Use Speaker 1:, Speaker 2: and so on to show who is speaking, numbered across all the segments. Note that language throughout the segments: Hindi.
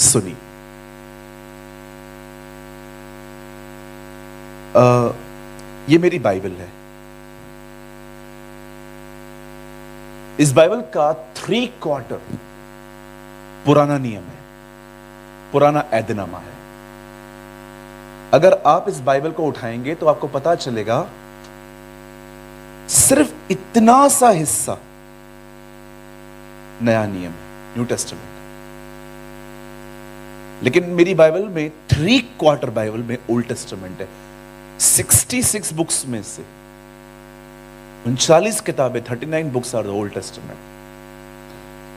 Speaker 1: सुनी। ये मेरी बाइबल है। इस बाइबल का 3/4 पुराना नियम है, पुराना ऐदनामा है। अगर आप इस बाइबल को उठाएंगे तो आपको पता चलेगा सिर्फ इतना सा हिस्सा नया नियम, न्यू टेस्टामेंट। लेकिन मेरी बाइबल में 3/4 बाइबल में ओल्ड टेस्टामेंट है। 66 बुक्स में से 39 किताबें, 39 books are the Old Testament.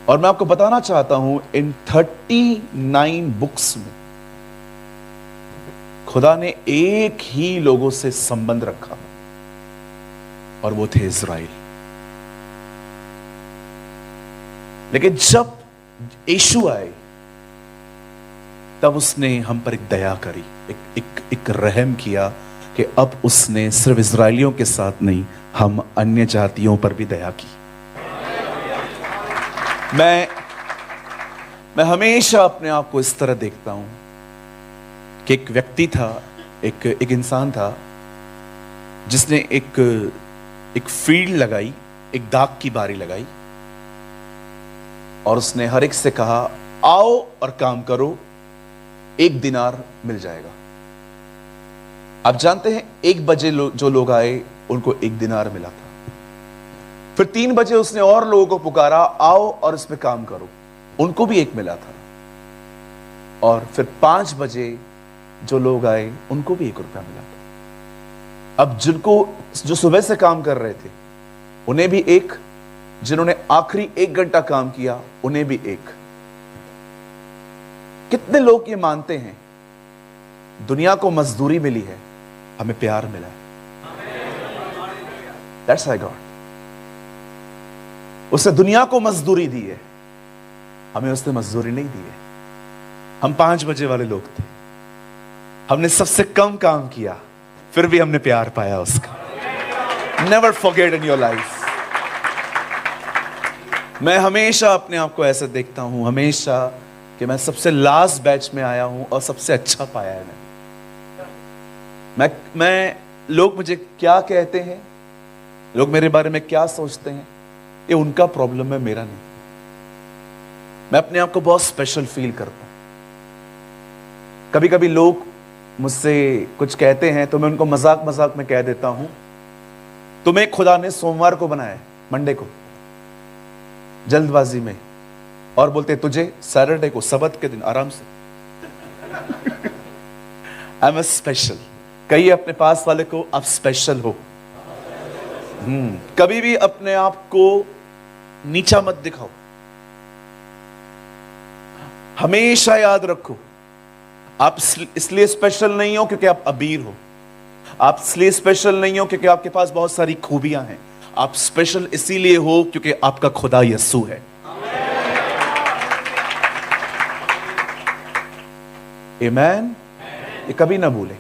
Speaker 1: और मैं आपको बताना चाहता हूं, इन 39 बुक्स में खुदा ने एक ही लोगों से संबंध रखा और वो थे इज़राइल। लेकिन जब यीशु आए तब उसने हम पर एक दया करी, एक रहम किया कि अब उसने सिर्फ इज़राइलियों के साथ नहीं, हम अन्य जातियों पर भी दया की। मैं हमेशा अपने आप को इस तरह देखता हूं कि एक व्यक्ति था, एक इंसान था जिसने एक फील्ड लगाई, एक दाग की बारी लगाई और उसने हर एक से कहा, आओ और काम करो, 1 दिनार मिल जाएगा। आप जानते हैं 1 बजे जो लोग आए उनको 1 दिनार मिला था। फिर 3 बजे उसने और लोगों को पुकारा, आओ और इस पे काम करो, उनको भी 1 मिला था। और फिर 5 बजे जो लोग आए उनको भी 1 रुपया मिला था। अब जो सुबह से काम कर रहे थे उन्हें भी 1, जिन्होंने आखिरी 1 घंटा काम किया उन्हें भी 1। कितने लोग ये मानते हैं दुनिया को मजदूरी मिली है, हमें प्यार मिला है। That's why God, उसने दुनिया को मजदूरी दी है, हमें उसने मजदूरी नहीं दी है। हम 5 बजे वाले लोग थे, हमने सबसे कम काम किया, फिर भी हमने प्यार पाया उसका। Never forget in your life। मैं हमेशा अपने आप को ऐसे देखता हूं, हमेशा, कि मैं सबसे लास्ट बैच में आया हूं और सबसे अच्छा पाया है मैं लोग मुझे क्या कहते हैं, लोग मेरे बारे में क्या सोचते हैं, ये उनका प्रॉब्लम है, मेरा नहीं। मैं अपने आप को बहुत स्पेशल फील करता हूं। कभी कभी लोग मुझसे कुछ कहते हैं तो मैं उनको मजाक मजाक में कह देता हूं, तुम्हें खुदा ने सोमवार को बनाया है, मंडे को, जल्दबाजी में, और बोलते तुझे सैटरडे को, सबत के दिन आराम से। I am special. कहिए अपने पास वाले को, आप स्पेशल हो। कभी भी अपने आप को नीचा मत दिखाओ। हमेशा याद रखो, आप इसलिए स्पेशल नहीं हो क्योंकि आप अबीर हो, आप इसलिए स्पेशल नहीं हो क्योंकि आपके पास बहुत सारी खूबियां हैं, आप स्पेशल इसीलिए हो क्योंकि आपका खुदा यीशु है। आमीन। ये कभी ना भूलें।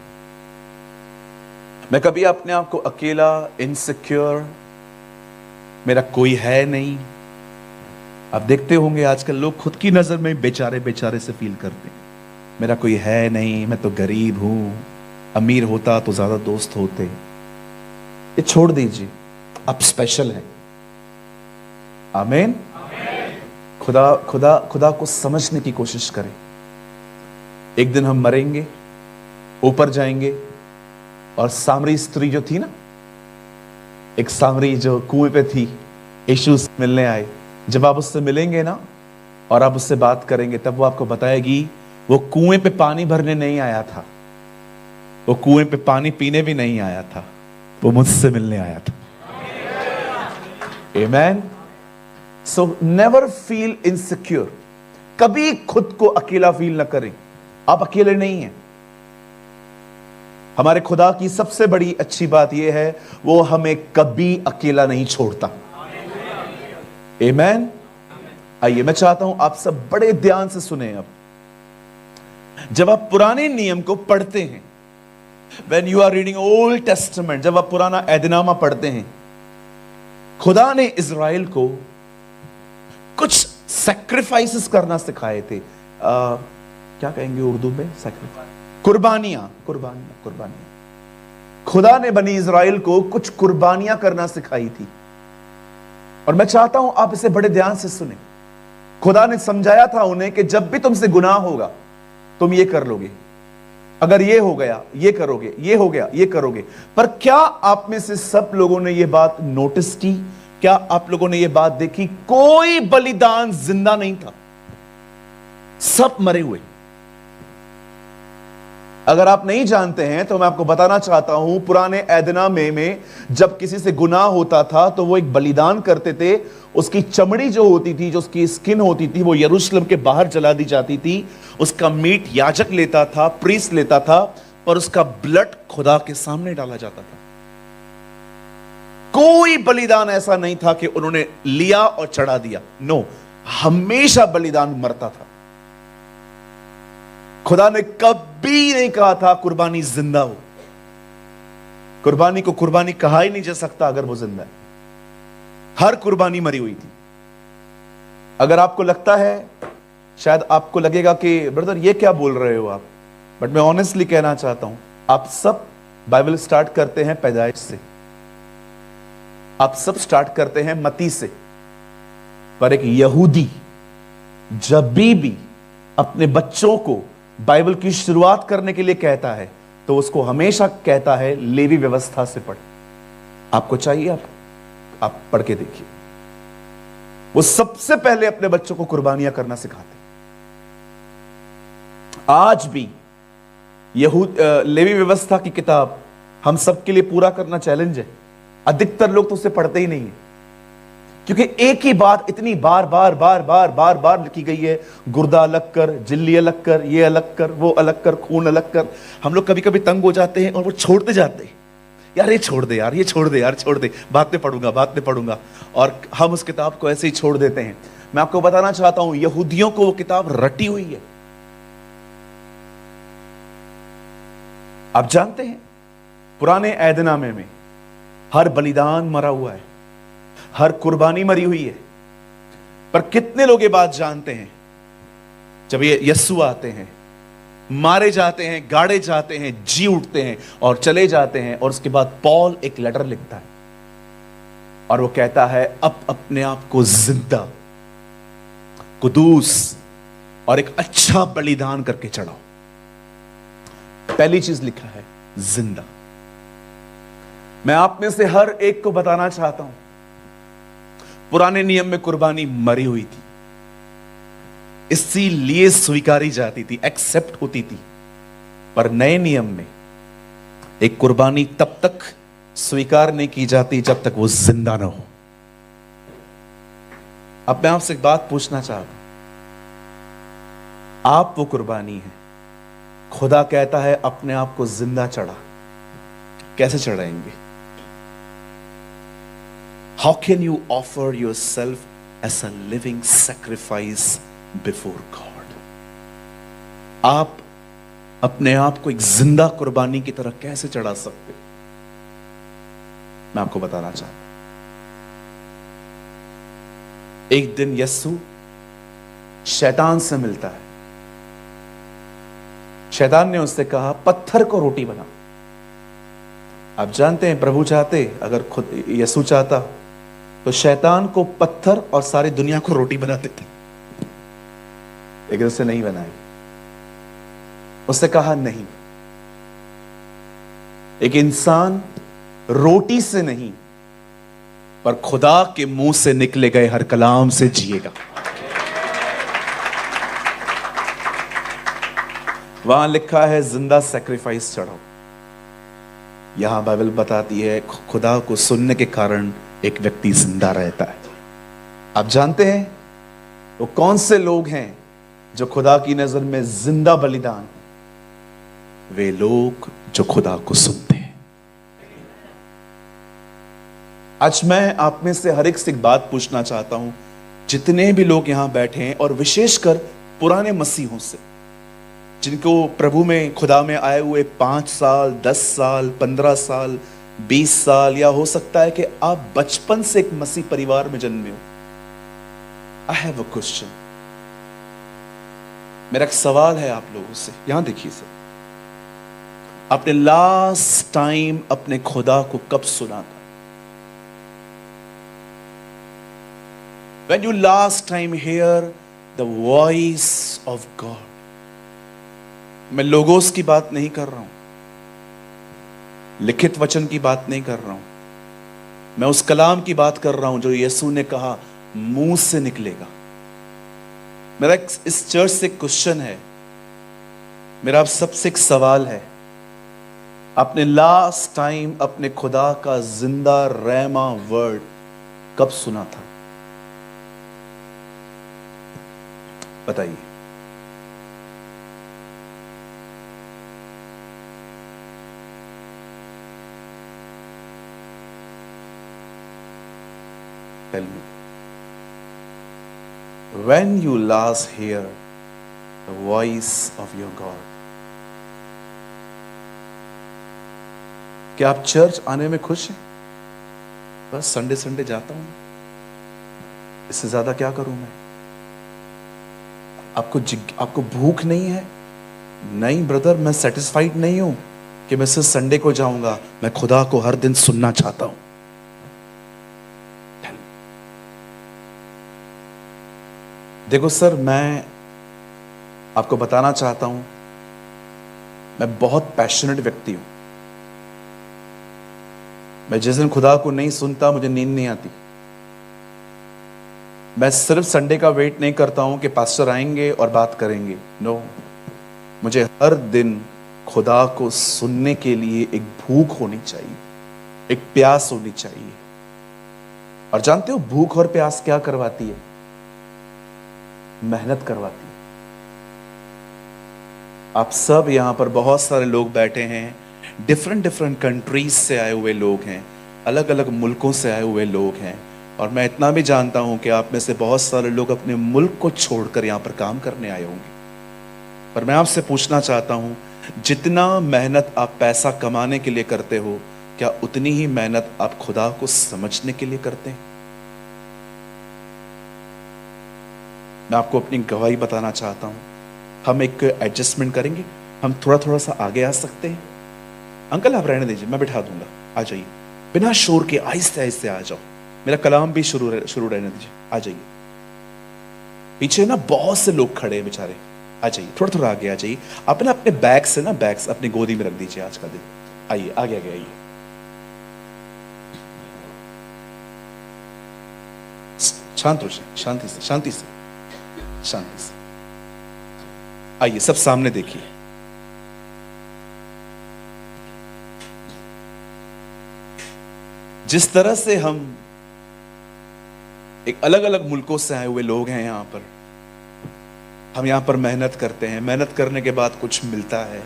Speaker 1: मैं कभी अपने आप को अकेला, इनसिक्योर, मेरा कोई है नहीं। आप देखते होंगे आजकल लोग खुद की नजर में बेचारे बेचारे से फील करते हैं, मेरा कोई है नहीं, मैं तो गरीब हूं, अमीर होता तो ज्यादा दोस्त होते। ये छोड़ दीजिए, आप स्पेशल हैं। आमीन। खुदा खुदा खुदा को समझने की कोशिश करें। एक दिन हम मरेंगे, ऊपर जाएंगे, और सामरी स्त्री जो थी ना, एक सामरी जो कुएं पे थी, यीशु से मिलने आए, जब आप उससे मिलेंगे ना और आप उससे बात करेंगे तब वो आपको बताएगी वो कुएं पे पानी भरने नहीं आया था, वो कुएं पे पानी पीने भी नहीं आया था, वो मुझसे मिलने आया था। आमीन। So never feel insecure. कभी खुद को अकेला फील ना करें, आप अकेले नहीं हैं। हमारे खुदा की सबसे बड़ी अच्छी बात यह है, वो हमें कभी अकेला नहीं छोड़ता। आमीन। आइए, मैं चाहता हूं आप सब बड़े ध्यान से सुने। अब जब आप पुराने नियम को पढ़ते हैं, when you are reading old testament, जब आप पुराना ऐदनामा पढ़ते हैं, खुदा ने इज़राइल को कुछ सैक्रिफाइसेस करना सिखाए थे। क्या कहेंगे उर्दू में, कुर्बानियां, कुर्बानियां, कुर्बानियां। खुदा ने बनी इज़राइल को कुछ कुर्बानियां करना सिखाई थी, और मैं चाहता हूं आप इसे बड़े ध्यान से सुने। खुदा ने समझाया था उन्हें कि जब भी तुमसे गुनाह होगा तुम ये कर लोगे, अगर ये हो गया ये करोगे, ये हो गया ये करोगे। पर क्या आप में से सब लोगों ने ये बात नोटिस की? क्या आप लोगों ने ये बात देखी? कोई बलिदान जिंदा नहीं था, सब मरे हुए। अगर आप नहीं जानते हैं तो मैं आपको बताना चाहता हूं, पुराने ऐदनामे में जब किसी से गुनाह होता था तो वो एक बलिदान करते थे। उसकी चमड़ी जो होती थी, जो उसकी स्किन होती थी, वो यरूशलेम के बाहर जला दी जाती थी। उसका मीट याजक लेता था, प्रीस्ट लेता था, पर उसका ब्लड खुदा के सामने डाला जाता था। कोई बलिदान ऐसा नहीं था कि उन्होंने लिया और चढ़ा दिया। नो, हमेशा बलिदान मरता था। खुदा ने कभी नहीं कहा था कुर्बानी जिंदा हो। कुर्बानी को कुर्बानी कहा ही नहीं जा सकता अगर वो जिंदा है। हर कुर्बानी मरी हुई थी। अगर आपको लगता है, शायद आपको लगेगा कि ब्रदर ये क्या बोल रहे हो आप, बट मैं ऑनेस्टली कहना चाहता हूं, आप सब बाइबल स्टार्ट करते हैं पैदाइश से, आप सब स्टार्ट करते हैं मत्ती से, पर एक यहूदी जब भी अपने बच्चों को बाइबल की शुरुआत करने के लिए कहता है तो उसको हमेशा कहता है लेवी व्यवस्था से पढ़। आपको चाहिए, आप पढ़ के देखिए। वो सबसे पहले अपने बच्चों को कुर्बानियां करना सिखाते। आज भी लेवी व्यवस्था की किताब हम सबके लिए पूरा करना चैलेंज है। अधिकतर लोग तो उसे पढ़ते ही नहीं है, क्योंकि एक ही बात इतनी बार बार बार बार बार बार लिखी गई है, गुर्दा अलग कर, झिल्ली अलग कर, ये अलग कर, वो अलग कर, खून अलग कर। हम लोग कभी कभी तंग हो जाते हैं और वो छोड़ते जाते हैं, यार ये छोड़ दे, यार ये छोड़ दे, यार छोड़ दे, बाद में पढ़ूंगा, बाद में पढ़ूंगा, और हम उस किताब को ऐसे ही छोड़ देते हैं। मैं आपको बताना चाहता हूं, यहूदियों को वो किताब रटी हुई है। आप जानते हैं, पुराने ऐदनामे में हर बलिदान मरा हुआ है, हर कुर्बानी मरी हुई है। पर कितने लोग ये बात जानते हैं, जब ये यस्सु आते हैं, मारे जाते हैं, गाड़े जाते हैं, जी उठते हैं और चले जाते हैं, और उसके बाद पॉल एक लेटर लिखता है और वो कहता है अब अपने आप को जिंदा, कुदूस और एक अच्छा बलिदान करके चढ़ाओ। पहली चीज लिखा है जिंदा। मैं आप में से हर एक को बताना चाहता हूं, पुराने नियम में कुर्बानी मरी हुई थी, इसीलिए स्वीकारी जाती थी, एक्सेप्ट होती थी। पर नए नियम में एक कुर्बानी तब तक स्वीकार नहीं की जाती जब तक वो जिंदा ना हो। अब मैं आपसे एक बात पूछना चाहता हूं, आप वो कुर्बानी है। खुदा कहता है अपने आप को जिंदा चढ़ा। कैसे चढ़ाएंगे? How can you offer yourself as a living sacrifice before God? आप अपने आप को एक जिंदा कुर्बानी की तरह कैसे चढ़ा सकते? मैं आपको बताना चाहता हूं। एक दिन यस्सु शैतान से मिलता है। शैतान ने उससे कहा पत्थर को रोटी बना। आप जानते हैं, प्रभु चाहते, अगर खुद यस्सु चाहता तो शैतान को पत्थर और सारी दुनिया को रोटी बना देते, लेकिन उससे नहीं बनाई। उसने कहा नहीं, एक इंसान रोटी से नहीं पर खुदा के मुंह से निकले गए हर कलाम से जिएगा। वहां लिखा है जिंदा सैक्रिफाइस चढ़ाओ। यहां बाइबल बताती है खुदा को सुनने के कारण एक व्यक्ति जिंदा रहता है। आप जानते हैं वो कौन से लोग हैं जो खुदा की नजर में जिंदा बलिदान? वे लोग जो खुदा को सुनते हैं। आज मैं आप में से हर एक से एक बात पूछना चाहता हूं, जितने भी लोग यहां बैठे हैं और विशेषकर पुराने मसीहों से, जिनको प्रभु में, खुदा में आए हुए 5 साल, 10 साल, 15 साल, 20 साल, या हो सकता है कि आप बचपन से एक मसीह परिवार में जन्मे हो। I have a question. मेरा एक सवाल है आप लोगों से, यहां देखिए सर, आपने लास्ट टाइम अपने खुदा को कब सुना था? When you last time hear the voice of God? मैं लोगोस की बात नहीं कर रहा हूं, लिखित वचन की बात नहीं कर रहा हूं, मैं उस कलाम की बात कर रहा हूं जो यीशु ने कहा मुंह से निकलेगा। मेरा इस चर्च से क्वेश्चन है, मेरा आप सबसे एक सवाल है, आपने लास्ट टाइम अपने खुदा का जिंदा रहमा वर्ड कब सुना था? बताइए। Tell me, when you last hear the voice of your God? क्या आप चर्च आने में खुश हैं? बस संडे संडे जाता हूं, इससे ज्यादा क्या करूं मैं? आपको भूख नहीं है? नहीं ब्रदर, मैं सेटिस्फाइड नहीं हूं कि मैं सिर्फ संडे को जाऊंगा, मैं खुदा को हर दिन सुनना चाहता हूं। देखो सर, मैं आपको बताना चाहता हूं, मैं बहुत पैशनेट व्यक्ति हूं। मैं जिस दिन खुदा को नहीं सुनता मुझे नींद नहीं आती। मैं सिर्फ संडे का वेट नहीं करता हूं कि पास्टर आएंगे और बात करेंगे, नो, मुझे हर दिन खुदा को सुनने के लिए एक भूख होनी चाहिए, एक प्यास होनी चाहिए। और जानते हो भूख और प्यास क्या करवाती है? मेहनत करवाती है। आप सब यहां पर बहुत सारे लोग बैठे हैं, डिफरेंट डिफरेंट कंट्रीज से आए हुए लोग हैं, अलग अलग मुल्कों से आए हुए लोग हैं, और मैं इतना भी जानता हूं कि आप में से बहुत सारे लोग अपने मुल्क को छोड़कर यहां पर काम करने आए होंगे। पर मैं आपसे पूछना चाहता हूं, जितना मेहनत आप पैसा कमाने के लिए करते हो, क्या उतनी ही मेहनत आप खुदा को समझने के लिए करते हैं? मैं आपको अपनी गवाही बताना चाहता हूं, हम एक एडजस्टमेंट करेंगे, हम थोड़ा थोड़ा सा आगे आ सकते हैं। अंकल आप रहने दीजिए, मैं बिठा दूंगा, आ जाइए, बिना शोर के आहिस्ते आहिस्ते आ जाओ, मेरा कलाम भी शुरू रहने दीजिए, आ जाइए। पीछे ना बहुत से लोग खड़े हैं बेचारे, आ जाइए, थोड़ा थोड़ा आगे आ जाइए। अपने अपने बैग्स है ना, बैग्स अपनी गोदी में रख दीजिए आज का दिन। आइए आगे आगे आइए, शांत हो जाए, शांति से शांति से शांति से आइए, सब सामने देखिए। जिस तरह से हम एक अलग अलग मुल्कों से आए हुए लोग हैं यहां पर, हम यहां पर मेहनत करते हैं, मेहनत करने के बाद कुछ मिलता है,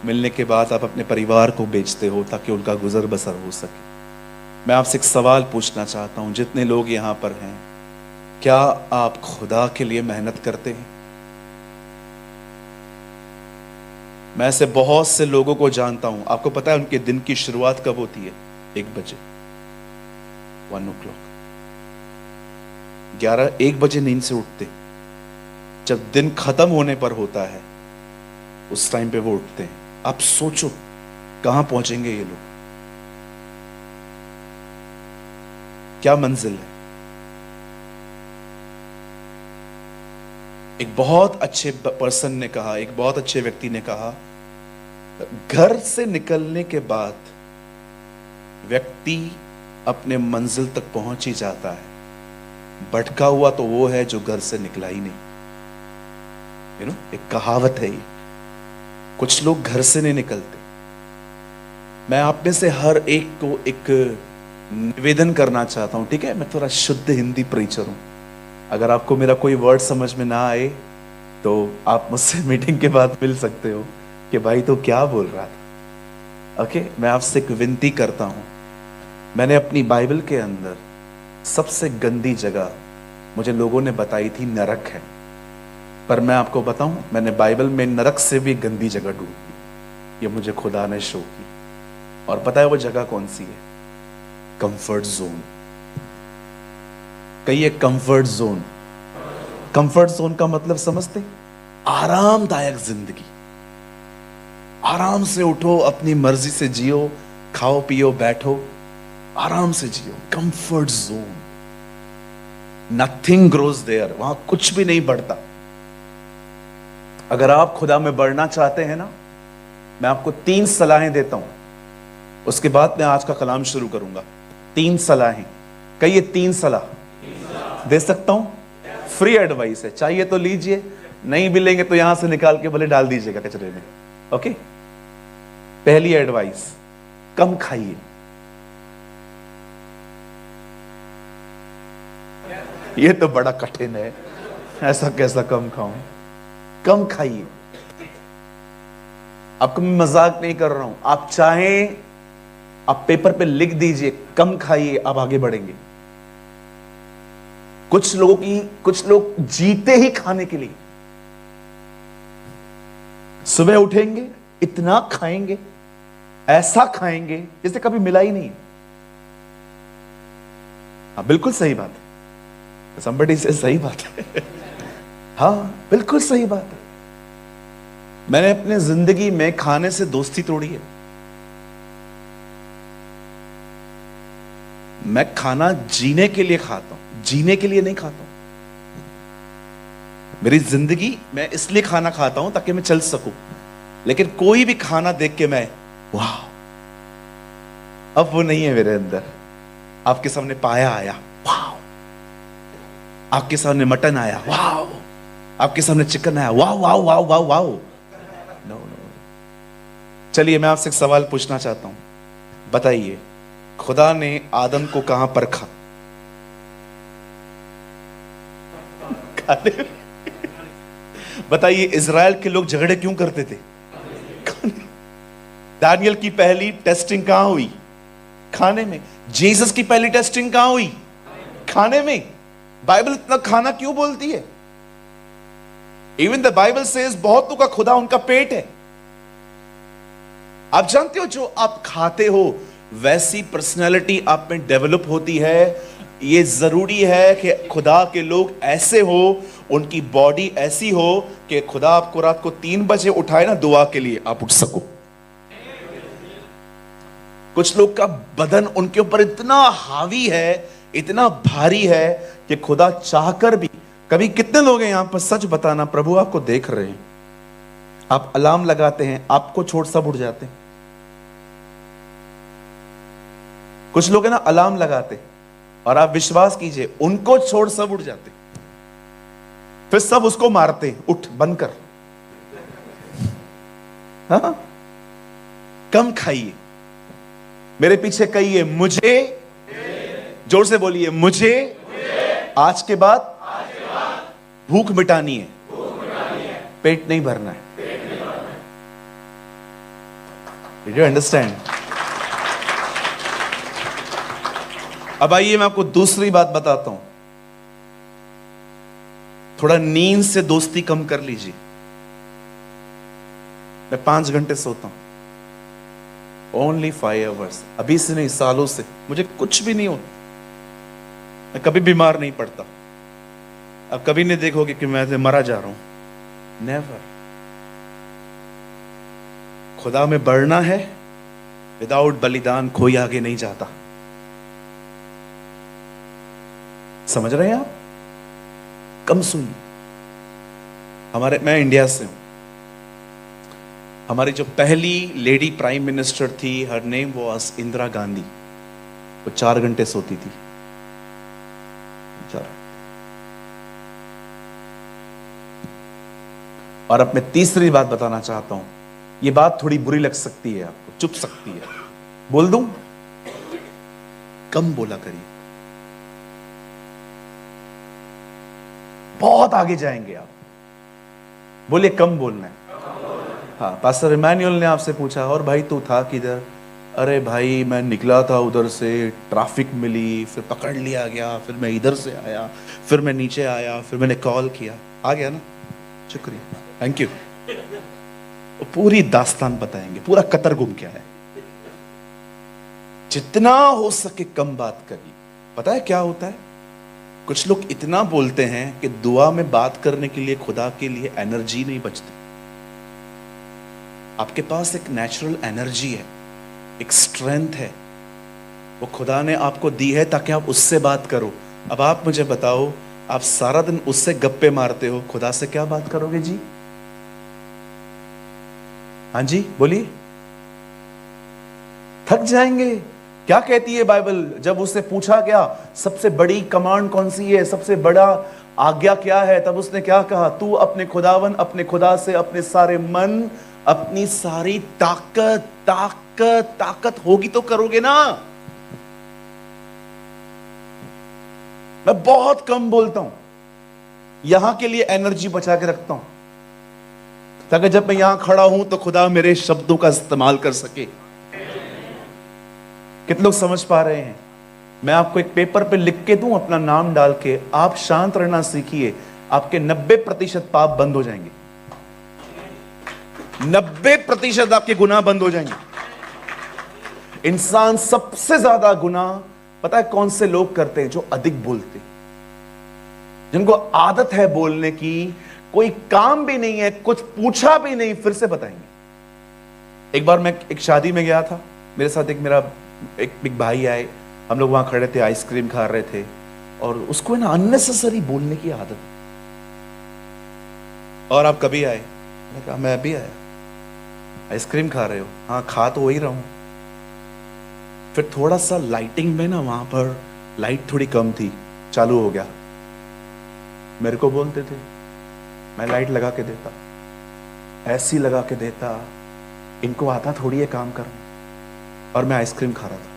Speaker 1: मिलने के बाद आप अपने परिवार को बेचते हो ताकि उनका गुजर बसर हो सके। मैं आपसे एक सवाल पूछना चाहता हूं, जितने लोग यहां पर हैं, क्या आप खुदा के लिए मेहनत करते हैं? मैं ऐसे बहुत से लोगों को जानता हूं, आपको पता है उनके दिन की शुरुआत कब होती है? 1 बजे, 1 o'clock, 1 बजे नींद से उठते, जब दिन खत्म होने पर होता है उस टाइम पे वो उठते हैं। आप सोचो कहां पहुंचेंगे ये लोग, क्या मंजिल है? एक बहुत अच्छे पर्सन ने कहा, एक बहुत अच्छे व्यक्ति ने कहा, घर से निकलने के बाद व्यक्ति अपने मंजिल तक पहुंच ही जाता है, भटका हुआ तो वो है जो घर से निकला ही नहीं। एक कहावत है ये, कुछ लोग घर से नहीं निकलते। मैं आप में से हर एक को एक निवेदन करना चाहता हूं, ठीक है? मैं थोड़ा शुद्ध हिंदी प्रीचर हूं, अगर आपको मेरा कोई वर्ड समझ में ना आए तो आप मुझसे मीटिंग के बाद मिल सकते हो कि भाई तो क्या बोल रहा था। ओके, मैं आपसे एक विनती करता हूं, मैंने अपनी बाइबल के अंदर सबसे गंदी जगह मुझे लोगों ने बताई थी नरक है, पर मैं आपको बताऊं, मैंने बाइबल में नरक से भी गंदी जगह ढूंढी, ये मुझे खुदा ने शो की। और पता है वो जगह कौन सी है? Comfort zone. कहिए कंफर्ट जोन। कंफर्ट जोन का मतलब समझते? आरामदायक जिंदगी, आराम से उठो, अपनी मर्जी से जियो, खाओ पियो बैठो, आराम से जियो, comfort zone. Nothing grows there, वहां कुछ भी नहीं बढ़ता। अगर आप खुदा में बढ़ना चाहते हैं ना, मैं आपको 3 सलाहें देता हूं, उसके बाद मैं आज का कलाम शुरू करूंगा। 3 सलाहें, कहिए 3 सलाह दे सकता हूं। फ्री एडवाइस है, चाहिए तो लीजिए, नहीं भी लेंगे तो यहां से निकाल के भले डाल दीजिएगा कचरे में। ओके, पहली एडवाइस, कम खाइए। ये तो बड़ा कठिन है, ऐसा कैसा कम खाऊं? कम खाइए। आपको मैं मजाक नहीं कर रहा हूं, आप चाहें आप पेपर पे लिख दीजिए कम खाइए, आप आगे बढ़ेंगे। कुछ लोग जीते ही खाने के लिए। सुबह उठेंगे, इतना खाएंगे, ऐसा खाएंगे जैसे कभी मिला ही नहीं। हाँ बिल्कुल सही बात है, somebody से सही बात है। हाँ बिल्कुल सही बात है। मैंने अपने जिंदगी में खाने से दोस्ती तोड़ी है। मैं खाना जीने के लिए खाता हूं, जीने के लिए नहीं खाता हूं। मेरी जिंदगी मैं इसलिए खाना खाता हूं ताकि मैं चल सकूं, लेकिन कोई भी खाना देख के मैं वाह, अब वो नहीं है मेरे अंदर। आपके सामने पाया आया, वाह, आपके सामने मटन आया, वाह, आपके सामने चिकन आया, वाह वाह वाह वाह वाह। No no. चलिए मैं आपसे एक सवाल पूछना चाहता हूं, बताइए खुदा ने आदम को कहां परखा? खाने में। बताइए इजराइल के लोग झगड़े क्यों करते थे? दानियल की पहली टेस्टिंग कहां हुई? खाने में। जीसस की पहली टेस्टिंग कहां हुई? खाने में। बाइबल इतना खाना क्यों बोलती है? इवन द बाइबल सेज बहुतों का खुदा उनका पेट है। आप जानते हो जो आप खाते हो वैसी पर्सनैलिटी आप में डेवलप होती है। ये जरूरी है कि खुदा के लोग ऐसे हो, उनकी बॉडी ऐसी हो कि खुदा आपको रात को 3 बजे उठाए ना दुआ के लिए, आप उठ सको। कुछ लोग का बदन उनके ऊपर इतना हावी है, इतना भारी है कि खुदा चाहकर भी, कभी कितने लोग हैं यहां पर सच बताना, प्रभु आपको देख रहे हैं, आप अलार्म लगाते हैं, आपको छोड़ सब उठ जाते हैं। कुछ लोग है ना अलार्म लगाते और आप विश्वास कीजिए उनको छोड़ सब उठ जाते, फिर सब उसको मारते, उठ बंद कर। हाँ? कम खाइए। मेरे पीछे कहिए मुझे, जोर से बोलिए मुझे आज के बाद भूख मिटानी है, पेट नहीं भरना है। Did you understand? अब आइए मैं आपको दूसरी बात बताता हूं। थोड़ा नींद से दोस्ती कम कर लीजिए। मैं 5 घंटे सोता हूं, ओनली 5 आवर्स। अभी से नहीं, सालों से मुझे कुछ भी नहीं होता, मैं कभी बीमार नहीं पड़ता। अब कभी नहीं देखोगे कि मैं मरा जा रहा हूं, नेवर। खुदा में बढ़ना है, विदाउट बलिदान कोई आगे नहीं जाता। समझ रहे हैं आप? कम सुनिए। मैं इंडिया से हूं। हमारी जो पहली लेडी प्राइम मिनिस्टर थी, her name was Indira Gandhi. वो 4 घंटे सोती थी। और अब मैं तीसरी बात बताना चाहता हूं। ये बात थोड़ी बुरी लग सकती है आपको, चुप सकती है, बोल दूं? कम बोला करिए, बहुत आगे जाएंगे आप। बोले कम बोलना है। हाँ, पास्टर इमैनुअल ने आपसे पूछा और भाई तू था किधर? अरे भाई मैं निकला था उधर से, ट्रैफिक मिली, फिर पकड़ लिया गया, फिर मैं इधर से आया, फिर मैं नीचे आया, फिर मैंने कॉल किया। आ गया ना? शुक्रिया, थैंक यू। पूरी दास्तान बताएंगे, पूरा कतर गुम क्या है। जितना हो सके कम बात करिए। पता है क्या होता है? कुछ लोग इतना बोलते हैं कि दुआ में बात करने के लिए खुदा के लिए एनर्जी नहीं बचती। आपके पास एक नेचुरल एनर्जी है, एक स्ट्रेंथ है, वो खुदा ने आपको दी है ताकि आप उससे बात करो। अब आप मुझे बताओ, आप सारा दिन उससे गप्पे मारते हो, खुदा से क्या बात करोगे जी? हाँ जी बोलिए, थक जाएंगे। क्या कहती है बाइबल? जब उससे पूछा गया सबसे बड़ी कमांड कौन सी है, सबसे बड़ा आज्ञा क्या है, तब उसने क्या कहा? तू अपने खुदावन, अपने खुदा से अपने सारे मन, अपनी सारी ताकत, ताकत ताकत होगी तो करोगे ना। मैं बहुत कम बोलता हूं, यहां के लिए एनर्जी बचा के रखता हूं ताकि जब मैं यहां खड़ा हूं तो खुदा मेरे शब्दों का इस्तेमाल कर सके। कितने लोग समझ पा रहे हैं? मैं आपको एक पेपर पे लिख के दूं, अपना नाम डाल के, आप शांत रहना सीखिए, आपके 90% पाप बंद हो जाएंगे। 90% आपके गुनाह बंद हो जाएंगे। इंसान सबसे ज्यादा गुनाह पता है कौन से लोग करते हैं? जो अधिक बोलते, जिनको आदत है बोलने की, कोई काम भी नहीं है, कुछ पूछा भी नहीं, फिर से बताएंगे। एक बार मैं एक शादी में गया था, मेरे साथ एक बिग भाई आए, हम लोग वहां खड़े थे, आइसक्रीम खा रहे थे, और उसको ना अननेसेसरी बोलने की आदत। और आप कभी आए? मैंने कहा मैं अभी आया। आइसक्रीम खा रहे हो? हाँ खा तो वही रहा हूं। फिर थोड़ा सा लाइटिंग में ना, वहां पर लाइट थोड़ी कम थी, चालू हो गया, मेरे को बोलते थे, मैं लाइट लगा के देता, ऐसी लगा के देता, इनको आता थोड़ी है काम करना, और मैं आइसक्रीम खा रहा था।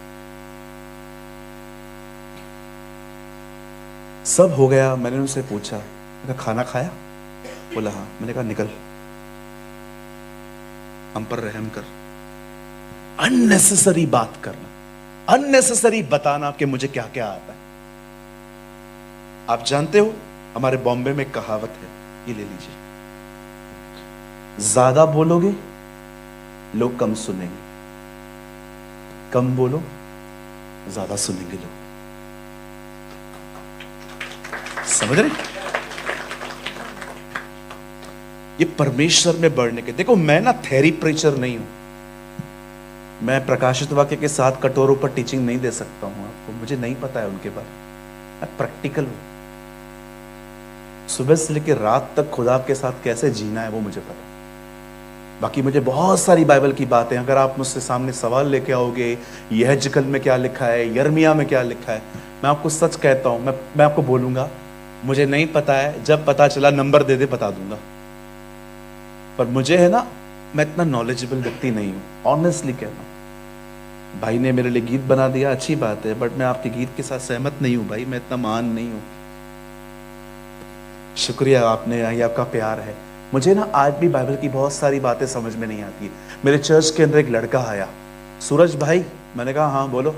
Speaker 1: सब हो गया, मैंने उनसे पूछा, मैंने खाना खाया? बोला हाँ। मैंने कहा निकल, हम पर रहम कर। अननेसेसरी बात करना, अननेसेसरी बताना कि मुझे क्या क्या आता है। आप जानते हो हमारे बॉम्बे में कहावत है, ये ले लीजिए, ज्यादा बोलोगे लोग कम सुनेंगे, कम बोलो ज्यादा सुनेंगे लोग। समझ रहे? ये परमेश्वर में बढ़ने के, देखो मैं ना थेरी प्रीचर नहीं हूं, मैं प्रकाशित वाक्य के साथ कटोरों पर टीचिंग नहीं दे सकता हूं आपको, मुझे नहीं पता है उनके बारे में। मैं प्रैक्टिकल हूं, सुबह से लेकर रात तक खुदा के साथ कैसे जीना है वो मुझे पता है। बाकी मुझे बहुत सारी बाइबल की बातें, अगर आप मुझसे सामने सवाल लेके आओगे, यहेजकल में क्या लिखा है, यिर्मयाह में क्या लिखा है, मैं आपको सच कहता हूं, मैं आपको बोलूंगा मुझे नहीं पता है, जब पता चला नंबर दे दे बता दूंगा। पर मुझे है ना, मैं इतना नॉलेजेबल व्यक्ति नहीं हूं, ऑनेस्टली कहना। भाई ने मेरे लिए गीत बना दिया, अच्छी बात है, बट मैं आपके गीत के साथ सहमत नहीं हूं भाई, मैं इतना महान नहीं हूं। शुक्रिया, आपने, ये आपका प्यार है। मुझे ना आज भी बाइबल की बहुत सारी बातें समझ में नहीं आती। मेरे चर्च के अंदर एक लड़का आया, सूरज भाई, मैंने कहा हाँ बोलो,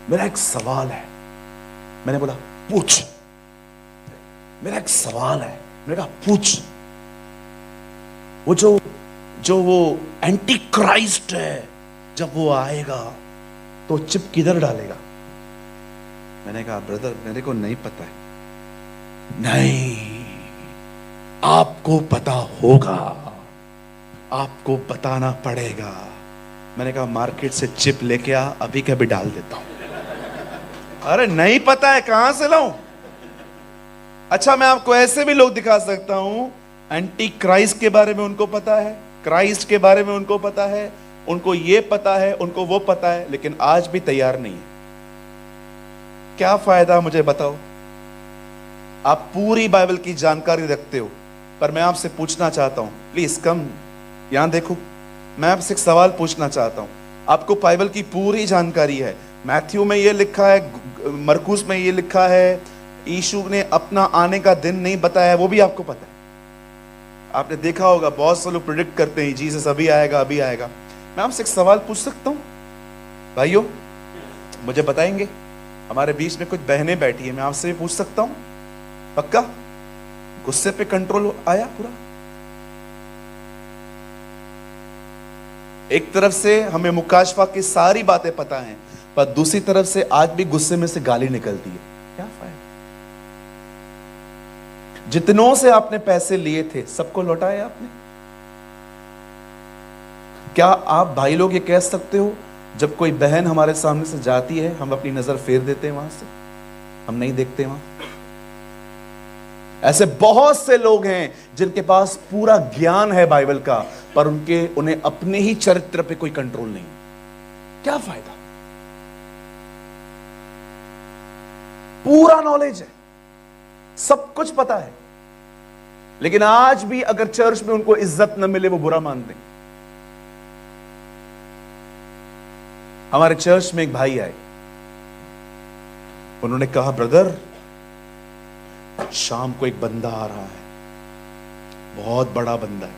Speaker 1: मेरा एक सवाल है। मैंने बोला पूछ। मेरा एक सवाल है। मैंने कहा पूछ। वो जो वो एंटी क्राइस्ट है, जब वो आएगा तो चिप किधर डालेगा? मैंने कहा ब्रदर मेरे को नहीं पता है। नहीं, आपको पता होगा, आपको बताना पड़ेगा। मैंने कहा मार्केट से चिप लेके आ, अभी कभी डाल देता हूं। अरे नहीं पता है, कहां से लाऊं? अच्छा, मैं आपको ऐसे भी लोग दिखा सकता हूं, एंटी क्राइस्ट के बारे में उनको पता है, क्राइस्ट के बारे में उनको पता है, उनको ये पता है, उनको वो पता है, लेकिन आज भी तैयार नहीं है। क्या फायदा मुझे बताओ? आप पूरी बाइबल की जानकारी रखते हो, पर मैं आपसे पूछना चाहता हूं, प्लीज कम यहां देखो, मैं आपसे एक सवाल पूछना चाहता हूं। आपको बाइबल की पूरी जानकारी है, मैथ्यू में ये लिखा है, मरकुस में ये लिखा है, यीशु ने अपना आने का दिन नहीं बताया, वो भी आपको पता है। आपने देखा होगा बहुत से लोग प्रिडिक्ट करते हैं जीसस अभी आएगा, अभी आएगा। मैं आपसे एक सवाल पूछ सकता हूं भाइयों? मुझे बताएंगे? हमारे बीच में कुछ बहनें बैठी है, मैं आपसे भी पूछ सकता हूं? पक्का? गुस्से पे कंट्रोल आया पूरा? एक तरफ से हमें मुकाशफा की सारी बातें पता हैं, पर दूसरी तरफ से आज भी गुस्से में से गाली निकलती है। क्या फायदा? जितनों से आपने पैसे लिए थे सबको लौटाए आपने? क्या आप भाई लोग ये कह सकते हो जब कोई बहन हमारे सामने से जाती है हम अपनी नजर फेर देते हैं वहां से, हम नहीं देखते वहां? ऐसे बहुत से लोग हैं जिनके पास पूरा ज्ञान है बाइबल का, पर उन्हें अपने ही चरित्र पे कोई कंट्रोल नहीं। क्या फायदा? पूरा नॉलेज है, सब कुछ पता है, लेकिन आज भी अगर चर्च में उनको इज्जत न मिले वो बुरा मानते हैं। हमारे चर्च में एक भाई आए, उन्होंने कहा ब्रदर शाम को एक बंदा आ रहा है, बहुत बड़ा बंदा है,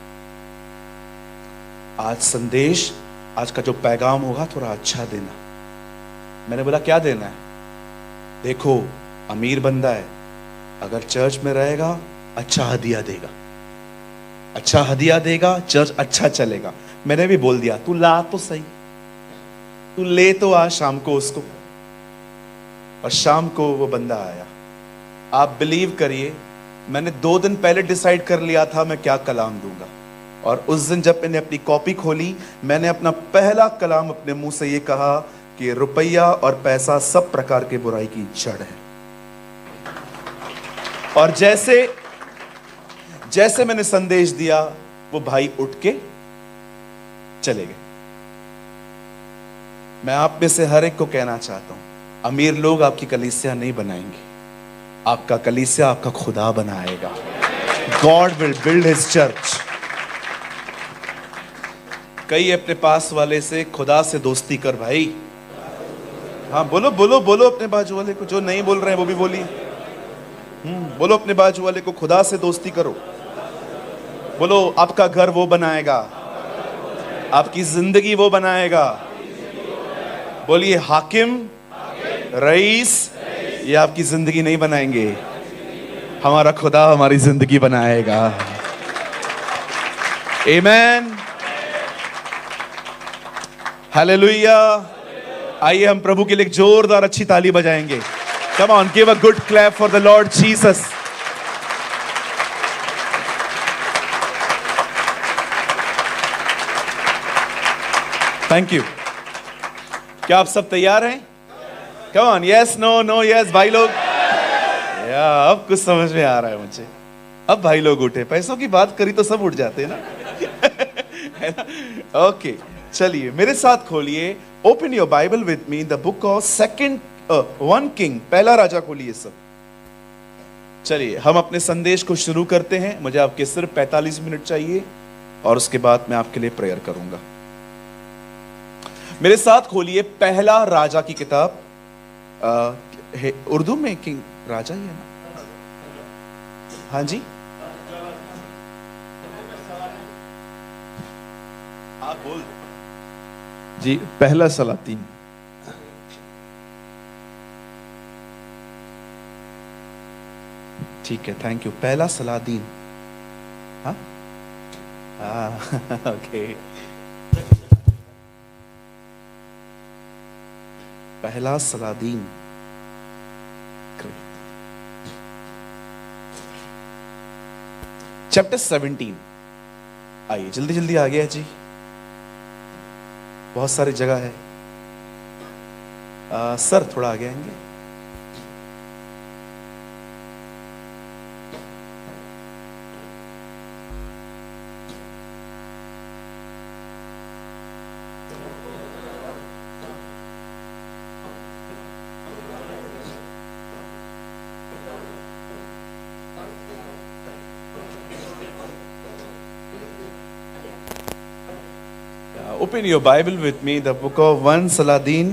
Speaker 1: आज संदेश, आज का जो पैगाम होगा थोड़ा अच्छा देना। मैंने बोला क्या देना है? देखो अमीर बंदा है, अगर चर्च में रहेगा अच्छा हदिया देगा, अच्छा हदिया देगा, चर्च अच्छा चलेगा। मैंने भी बोल दिया तू ला तो सही, तू ले तो आ शाम को उसको। और शाम को वो बंदा आया। आप बिलीव करिए, मैंने 2 दिन पहले डिसाइड कर लिया था मैं क्या कलाम दूंगा, और उस दिन जब मैंने अपनी कॉपी खोली, मैंने अपना पहला कलाम अपने मुंह से ये कहा कि रुपया और पैसा सब प्रकार के बुराई की जड़ है। और जैसे मैंने संदेश दिया, वो भाई उठ के चले गए। मैं आप में से हर एक को कहना चाहता हूं, अमीर लोग आपकी कलीसिया नहीं बनाएंगे, आपका कलीसिया आपका खुदा बनाएगा। God will build his church. कई अपने पास वाले से खुदा से दोस्ती कर भाई। हाँ बोलो बोलो बोलो अपने बाजू वाले को, जो नहीं बोल रहे हैं वो भी बोलिए। बोलो अपने बाजू वाले को, खुदा से दोस्ती करो। बोलो आपका घर वो बनाएगा, आपकी जिंदगी वो बनाएगा। बोलिए हाकिम, रईस, ये आपकी जिंदगी नहीं बनाएंगे, हमारा खुदा हमारी जिंदगी बनाएगा। आमीन, हालेलुया। आइए हम प्रभु के लिए एक जोरदार अच्छी ताली बजाएंगे। Come on, give a good clap for the Lord Jesus. Thank you. क्या आप सब तैयार हैं? Come on, yes no no yes भाई लोग। या अब कुछ समझ में आ रहा है मुझे। अब भाई लोग उठे, पैसों की बात करी तो सब उठ जाते हैं ना। है ना? ओके, चलिए मेरे साथ खोलिए, open your Bible with me, the book of 1 king, पहला राजा खोलिए सब। चलिए हम अपने संदेश को शुरू करते हैं। मुझे आपके सिर्फ 45 मिनट चाहिए और उसके बाद मैं आपके लिए प्रेयर करूंगा। मेरे साथ खोलिए पहला राजा की किताब। उर्दू में किंग राजा ही है ना? हाँ जी, आप बोल
Speaker 2: जी। पहला सलातीन।
Speaker 1: ठीक है, थैंक यू। पहला सलादीन। हाँ ओके। पहला सलादीन, चैप्टर 17। आइए जल्दी जल्दी आ गया जी, बहुत सारी जगह है। सर थोड़ा आगे आएंगे। Open your Bible with me, the book of 1 Saladin,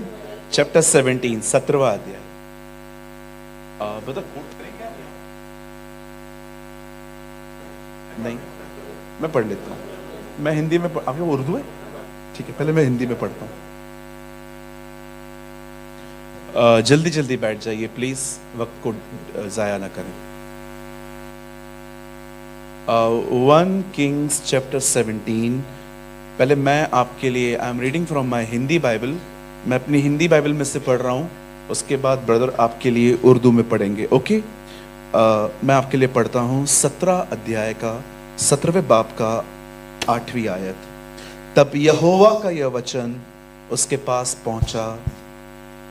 Speaker 1: chapter 17, 17वां अध्याय। बता कोट करेंगे आप? नहीं, मैं पढ़ लेता हूँ। मैं हिंदी में आपके उर्दू है? ठीक है, पहले मैं हिंदी में पढ़ता हूँ। जल्दी जल्दी बैठ जाइए प्लीज, वक्त को जाया ना करें। 1 Kings chapter 17। पहले मैं आपके लिए, I am reading from my Hindi Bible, मैं अपनी हिंदी बाइबल में से पढ़ रहा हूं, उसके बाद ब्रदर आपके लिए उर्दू में पढ़ेंगे। ओके, मैं आपके लिए पढ़ता हूं 17 अध्याय का 17वें बाब का 8वीं आयत। तब यहोवा का यह वचन उसके पास पहुंचा,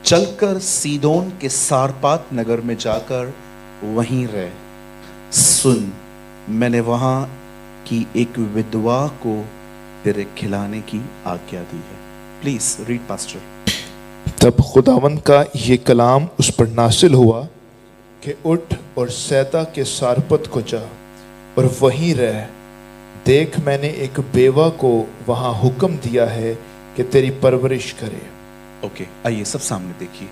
Speaker 1: चलकर सीदोन के सारपात नगर में जाकर वहीं रह। सुन, मैंने वहां की एक विधवा को तेरे खिलाने की आज्ञा दी है। Please read pastor.
Speaker 2: तब खुदावंद का ये कलाम उस पर नासिल हुआ कि उठ और सैदा के सारपत को जा और वहीं रह। देख, मैंने एक बेवा को वहां हुक्म दिया है कि तेरी परवरिश करे।
Speaker 1: ओके, आइए सब सामने देखिए।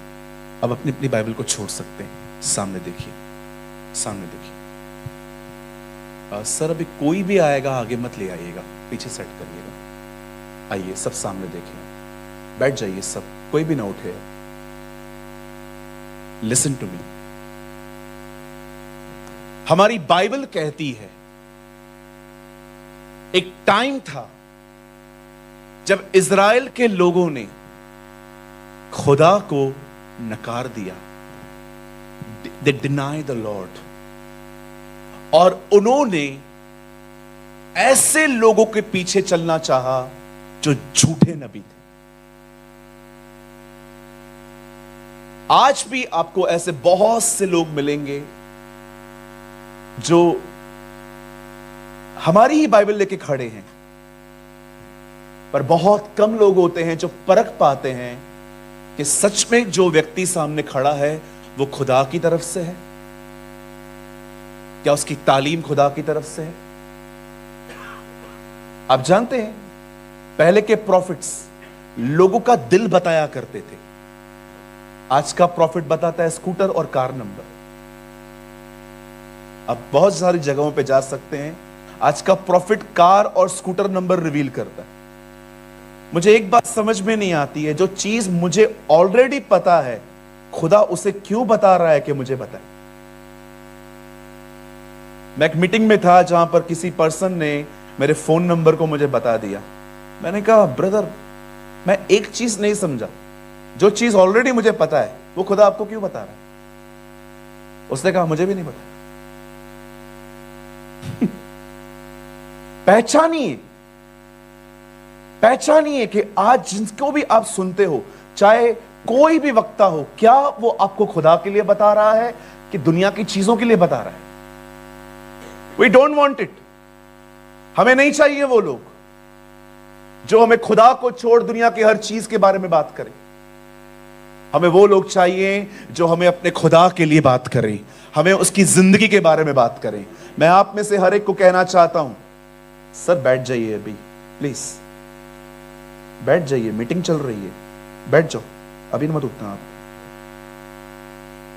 Speaker 1: अब अपनी अपनी बाइबल को छोड़ सकते हैं। सामने देखिए, सामने देखिए। सर अभी कोई भी आएगा आगे मत ले आइएगा, पीछे सेट करिएगा। आइए सब सामने देखिए, बैठ जाइए सब, कोई भी ना उठे। Listen to me. हमारी बाइबल कहती है एक टाइम था जब इज़राइल के लोगों ने खुदा को नकार दिया। दे डिनाई द लॉर्ड। और उन्होंने ऐसे लोगों के पीछे चलना चाहा जो झूठे नबी थे। आज भी आपको ऐसे बहुत से लोग मिलेंगे जो हमारी ही बाइबल लेके खड़े हैं, पर बहुत कम लोग होते हैं जो परख पाते हैं कि सच में जो व्यक्ति सामने खड़ा है वो खुदा की तरफ से है, क्या उसकी तालीम खुदा की तरफ से है। आप जानते हैं पहले के प्रॉफिट्स लोगों का दिल बताया करते थे। आज का प्रॉफिट बताता है स्कूटर और कार नंबर। आप बहुत सारी जगहों पे जा सकते हैं, आज का प्रॉफिट कार और स्कूटर नंबर रिवील करता है। मुझे एक बात समझ में नहीं आती है, जो चीज मुझे ऑलरेडी पता है खुदा उसे क्यों बता रहा है कि मुझे बताए। मैं एक मीटिंग में था जहां पर किसी पर्सन ने मेरे फोन नंबर को मुझे बता दिया। मैंने कहा ब्रदर, मैं एक चीज नहीं समझा, जो चीज ऑलरेडी मुझे पता है वो खुदा आपको क्यों बता रहा है। उसने कहा मुझे भी नहीं पता। पहचानिए कि आज जिसको भी आप सुनते हो, चाहे कोई भी वक्ता हो, क्या वो आपको खुदा के लिए बता रहा है कि दुनिया की चीजों के लिए बता रहा है। We don't want it. हमें नहीं चाहिए वो लोग जो हमें खुदा को छोड़ दुनिया की हर चीज के बारे में बात करें। हमें वो लोग चाहिए जो हमें अपने खुदा के लिए बात करें, हमें उसकी जिंदगी के बारे में बात करें। मैं आप में से हर एक को कहना चाहता हूं, सर बैठ जाइए, अभी प्लीज बैठ जाइए, मीटिंग चल रही है, बैठ जाओ, अभी मत उठना, आप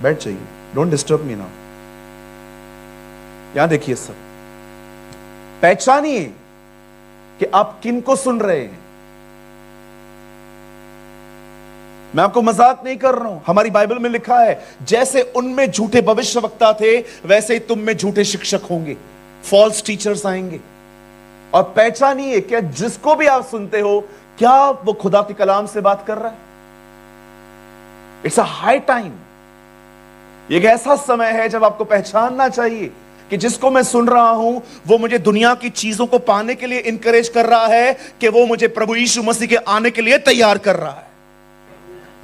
Speaker 1: बैठ जाइए, डोंट डिस्टर्ब मी नाउ। यहां देखिए सर, पहचानिए कि आप किन को सुन रहे हैं। मैं आपको मजाक नहीं कर रहा हूं, हमारी बाइबल में लिखा है जैसे उनमें झूठे भविष्यवक्ता थे वैसे ही तुम में झूठे शिक्षक होंगे, फॉल्स टीचर्स आएंगे। और पहचानिए क्या जिसको भी आप सुनते हो, क्या वो खुदा के कलाम से बात कर रहा है। It's a high time. एक ऐसा समय है जब आपको पहचानना चाहिए कि जिसको मैं सुन रहा हूं वो मुझे दुनिया की चीजों को पाने के लिए इंकरेज कर रहा है कि वो मुझे प्रभु यीशु मसीह के आने के लिए तैयार कर रहा है।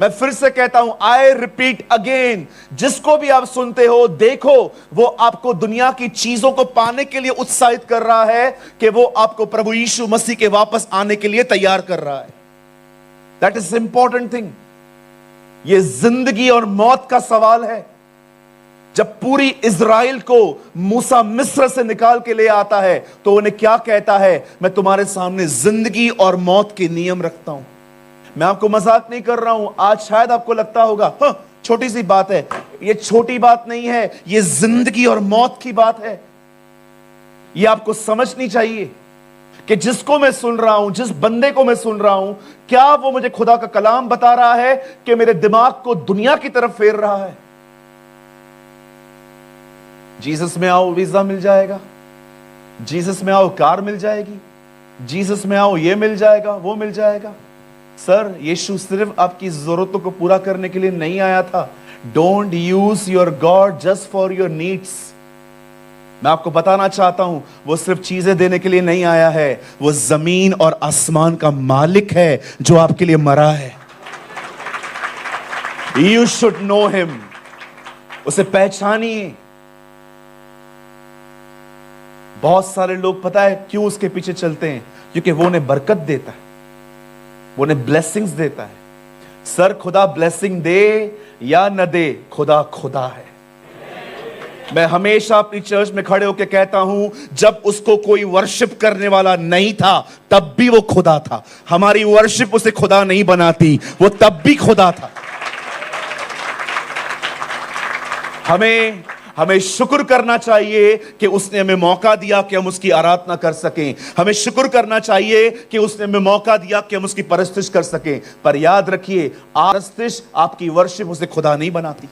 Speaker 1: मैं फिर से कहता हूं, आई रिपीट अगेन, जिसको भी आप सुनते हो, देखो वो आपको दुनिया की चीजों को पाने के लिए उत्साहित कर रहा है कि वो आपको प्रभु यीशु मसीह के वापस आने के लिए तैयार कर रहा है। That is important thing. ये जिंदगी और मौत का सवाल है। जब पूरी इज़राइल को मूसा मिस्र से निकाल के ले आता है तो उन्हें क्या कहता है, मैं तुम्हारे सामने जिंदगी और मौत के नियम रखता हूं। मैं आपको मजाक नहीं कर रहा हूं। आज शायद आपको लगता होगा छोटी सी बात है। ये छोटी बात नहीं है, ये जिंदगी और मौत की बात है। ये आपको समझनी चाहिए कि जिसको मैं सुन रहा हूं, जिस बंदे को मैं सुन रहा हूं, क्या वो मुझे खुदा का कलाम बता रहा है कि मेरे दिमाग को दुनिया की तरफ फेर रहा है। जीसस में आओ वीजा मिल जाएगा, जीसस में आओ कार मिल जाएगी, जीसस में आओ ये मिल जाएगा, वो मिल जाएगा। सर, यीशु सिर्फ आपकी जरूरतों को पूरा करने के लिए नहीं आया था, don't use your God just for your needs. मैं आपको बताना चाहता हूं, वो सिर्फ चीजें देने के लिए नहीं आया है, वो जमीन और आसमान का मालिक है जो आपके लिए मरा है। यू शुड नो हिम, उसे पहचानिए। बहुत सारे लोग पता है क्यों उसके पीछे चलते हैं? क्योंकि वो उन्हें बरकत देता है, वो उन्हें ब्लेसिंग्स देता है। सर, खुदा ब्लेसिंग दे या न दे, खुदा खुदा है। मैं हमेशा अपनी चर्च में खड़े होकर कहता हूं, जब उसको कोई वर्शिप करने वाला नहीं था तब भी वो खुदा था। हमारी वर्शिप उसे खुदा नहीं बनाती, वो तब भी खुदा था। हमें शुक्र करना चाहिए कि उसने हमें मौका दिया कि हम उसकी आराधना कर सकें। हमें शुक्र करना चाहिए कि उसने हमें मौका दिया कि हम उसकी परस्तिश कर सकें। पर याद रखिए, परस्तिश आपकी वर्शिप उसे खुदा नहीं बनाती।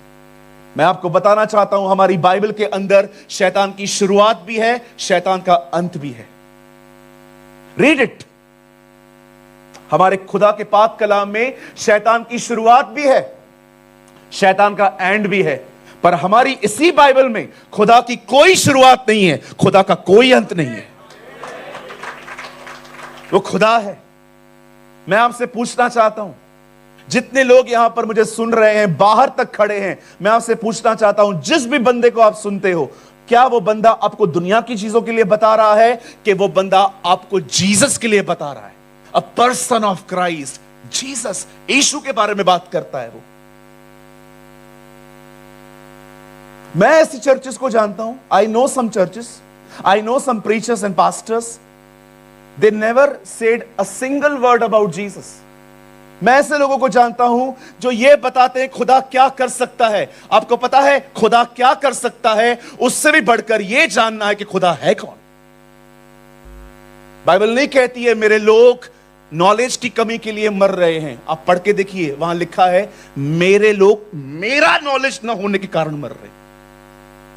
Speaker 1: मैं आपको बताना चाहता हूं, हमारी बाइबल के अंदर शैतान की शुरुआत भी है, शैतान का अंत भी है। Read it. हमारे खुदा के पाक कलाम में शैतान की शुरुआत भी है, शैतान का एंड भी है। पर हमारी इसी बाइबल में खुदा की कोई शुरुआत नहीं है, खुदा का कोई अंत नहीं है। वो खुदा है। मैं आपसे पूछना चाहता हूं, जितने लोग यहां पर मुझे सुन रहे हैं, बाहर तक खड़े हैं, मैं आपसे पूछना चाहता हूं, जिस भी बंदे को आप सुनते हो, क्या वो बंदा आपको दुनिया की चीजों के लिए बता रहा है कि वो बंदा आपको जीसस के लिए बता रहा है? A person of Christ, Jesus, यीशु के बारे में बात करता है वो। मैं ऐसी चर्चेस को जानता हूं, I know some churches, I know some preachers and pastors, they never said a single word about Jesus. मैं ऐसे लोगों को जानता हूं जो ये बताते हैं खुदा क्या कर सकता है। आपको पता है खुदा क्या कर सकता है? उससे भी बढ़कर यह जानना है कि खुदा है कौन। बाइबल नहीं कहती है मेरे लोग नॉलेज की कमी के लिए मर रहे हैं। आप पढ़ के देखिए, वहां लिखा है मेरे लोग मेरा नॉलेज ना होने के कारण मर रहे हैं।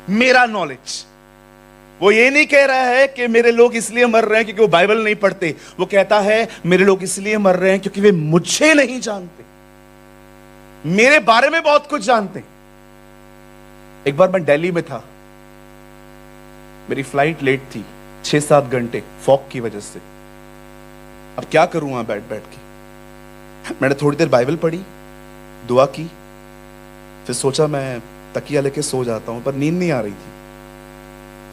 Speaker 1: मेरा नॉलेज, वो ये नहीं कह रहा है कि मेरे लोग इसलिए मर रहे हैं क्योंकि वो बाइबल नहीं पढ़ते। वो कहता है मेरे लोग इसलिए मर रहे हैं क्योंकि वे मुझे नहीं जानते, मेरे बारे में बहुत कुछ जानते। एक बार मैं दिल्ली में था, मेरी फ्लाइट लेट थी 6-7 घंटे फॉग की वजह से। अब क्या करूं वहां बैठ बैठ के? मैंने थोड़ी देर बाइबल पढ़ी, दुआ की, फिर सोचा मैं तकिया लेके सो जाता हूं, पर नींद नहीं आ रही थी।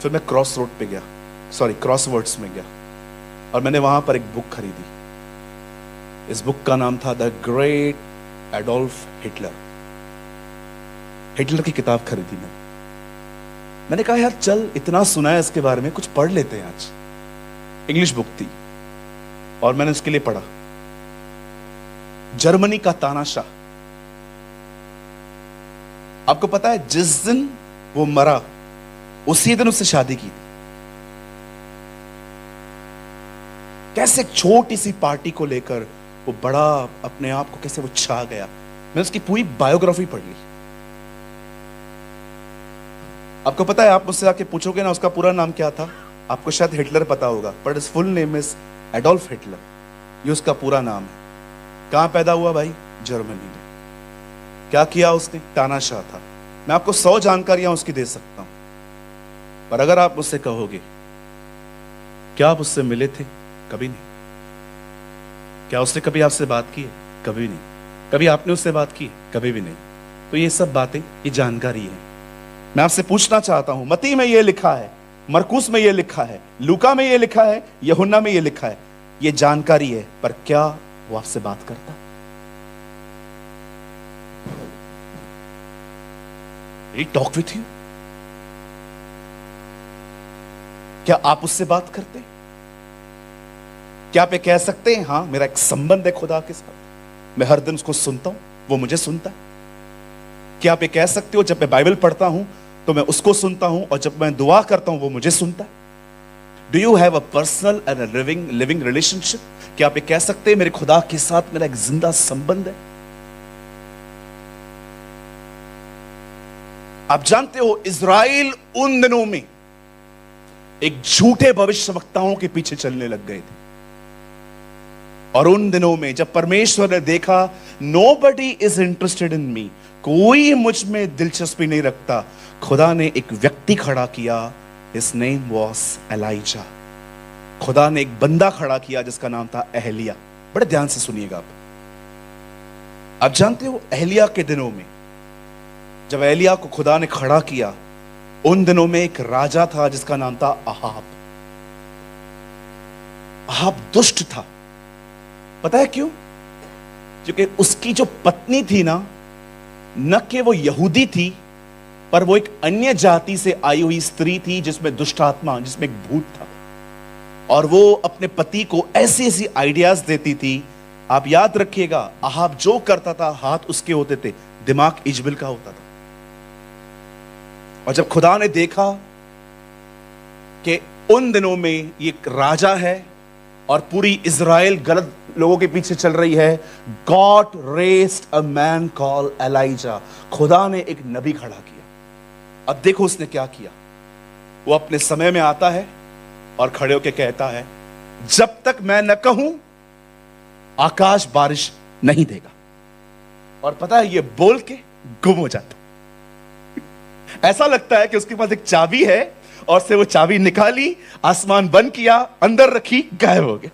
Speaker 1: फिर मैं क्रॉस रोड पे गया, क्रॉस वर्ड्स में गया, और मैंने वहां पर एक बुक खरीदी। इस बुक का नाम था the great Adolf Hitler. Hitler की किताब खरीदी मैंने कहा यार चल, इतना सुना है इसके बारे में, कुछ पढ़ लेते हैं आज। इंग्लिश बुक थी और मैंने उसके लिए पढ़ा। जर्मनी का तानाशाह। आपको पता है जिस दिन वो मरा उसी दिन उससे शादी की थी। कैसे छोटी सी पार्टी को लेकर वो बड़ा अपने आप को कैसे वो छा गया। मैंने उसकी पूरी बायोग्राफी पढ़ ली। आपको पता है, आप मुझसे आके पूछोगे ना उसका पूरा नाम क्या था, आपको शायद हिटलर पता होगा, but is full name is Adolf Hitler. ये उसका पूरा नाम है। कहां पैदा हुआ भाई? जर्मनी में। क्या किया उसने? तानाशाह था। मैं आपको 100 जानकारियां उसकी दे सकता हूं, पर अगर आप मुझसे कहोगे क्या आप उससे मिले थे? कभी नहीं। क्या उसने कभी आपसे बात की है? कभी नहीं। कभी आपने उससे बात की? कभी भी नहीं। तो ये सब बातें, ये जानकारी है। मैं आपसे पूछना चाहता हूं, मत्ती में ये लिखा है, मरकुस में ये लिखा है, लूका में ये लिखा है, यूहन्ना में ये लिखा है, ये जानकारी है, पर क्या वो आपसे बात करता? He talk with you? क्या आप उससे बात करते? क्या आप ये कह सकते हैं हाँ मेरा एक संबंध है खुदा के साथ, मैं हर दिन उसको सुनता हूं, वो मुझे सुनता है? क्या आप ये कह सकते हो जब मैं बाइबल पढ़ता हूं तो मैं उसको सुनता हूं, और जब मैं दुआ करता हूं वो मुझे सुनता है? Do you have a personal and a living relationship? क्या आप ये कह सकते हैं मेरे खुदा के साथ मेरा एक जिंदा संबंध है? आप जानते हो इज़राइल उन दिनों में एक झूठे भविष्यवक्ताओं के पीछे चलने लग गए थे। और उन दिनों में जब परमेश्वर ने देखा नोबडी इज इंटरेस्टेड इन मी, कोई मुझ में दिलचस्पी नहीं रखता, खुदा ने एक व्यक्ति खड़ा किया, हिज नेम वॉज एलाइजा। खुदा ने एक बंदा खड़ा किया जिसका नाम था एहलिया। बड़े ध्यान से सुनिएगा आप जानते हो एहलिया के दिनों में जब एहलिया को खुदा ने खड़ा किया, उन दिनों में एक राजा था जिसका नाम था अहाब। अहाब दुष्ट था। पता है क्यों? क्योंकि उसकी जो पत्नी थी ना, न कि वो यहूदी थी, पर वो एक अन्य जाति से आई हुई स्त्री थी जिसमें दुष्ट आत्मा, जिसमें एक भूत था। और वो अपने पति को ऐसी ऐसी आइडियाज देती थी। आप याद रखिएगा, अहाब जो करता था हाथ उसके होते थे, दिमाग इजबिल का होता था। और जब खुदा ने देखा कि उन दिनों में ये एक राजा है और पूरी इज़राइल गलत लोगों के पीछे चल रही है, God raised a man call Elijah. खुदा ने एक नबी खड़ा किया। अब देखो उसने क्या किया। वो अपने समय में आता है और खड़े होकर कहता है, जब तक मैं न कहूं आकाश बारिश नहीं देगा। और पता है ये बोल के गुम हो जाता। ऐसा लगता है कि उसके पास एक चाबी है और से वो चाबी निकाली, आसमान बंद किया, अंदर रखी, गायब हो गया।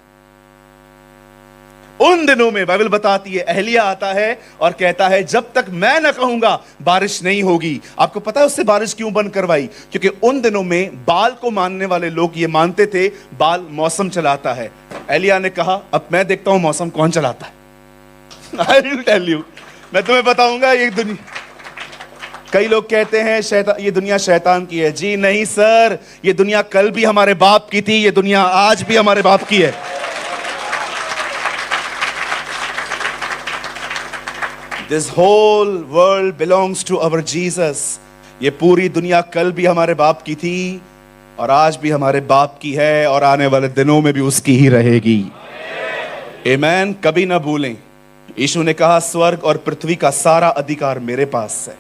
Speaker 1: उन दिनों में बाइबल बताती है एहलिया आता है और कहता है जब तक मैं ना कहूंगा बारिश नहीं होगी। आपको पता है उससे बारिश क्यों बंद करवाई? क्योंकि उन दिनों में बाल को मानने वाले लोग ये मानते थे बाल मौसम चलाता है। एहलिया ने कहा अब मैं देखता हूं मौसम कौन चलाता है। आई विल टेल यू, मैं तुम्हें बताऊंगा। ये दुनिया, कई लोग कहते हैं शैतान, ये दुनिया शैतान की है। जी नहीं सर, ये दुनिया कल भी हमारे बाप की थी, ये दुनिया आज भी हमारे बाप की है। This whole world belongs to our Jesus. ये पूरी दुनिया कल भी हमारे बाप की थी और आज भी हमारे बाप की है और आने वाले दिनों में भी उसकी ही रहेगी। आमीन। कभी ना भूलें, यीशु ने कहा स्वर्ग और पृथ्वी का सारा अधिकार मेरे पास है।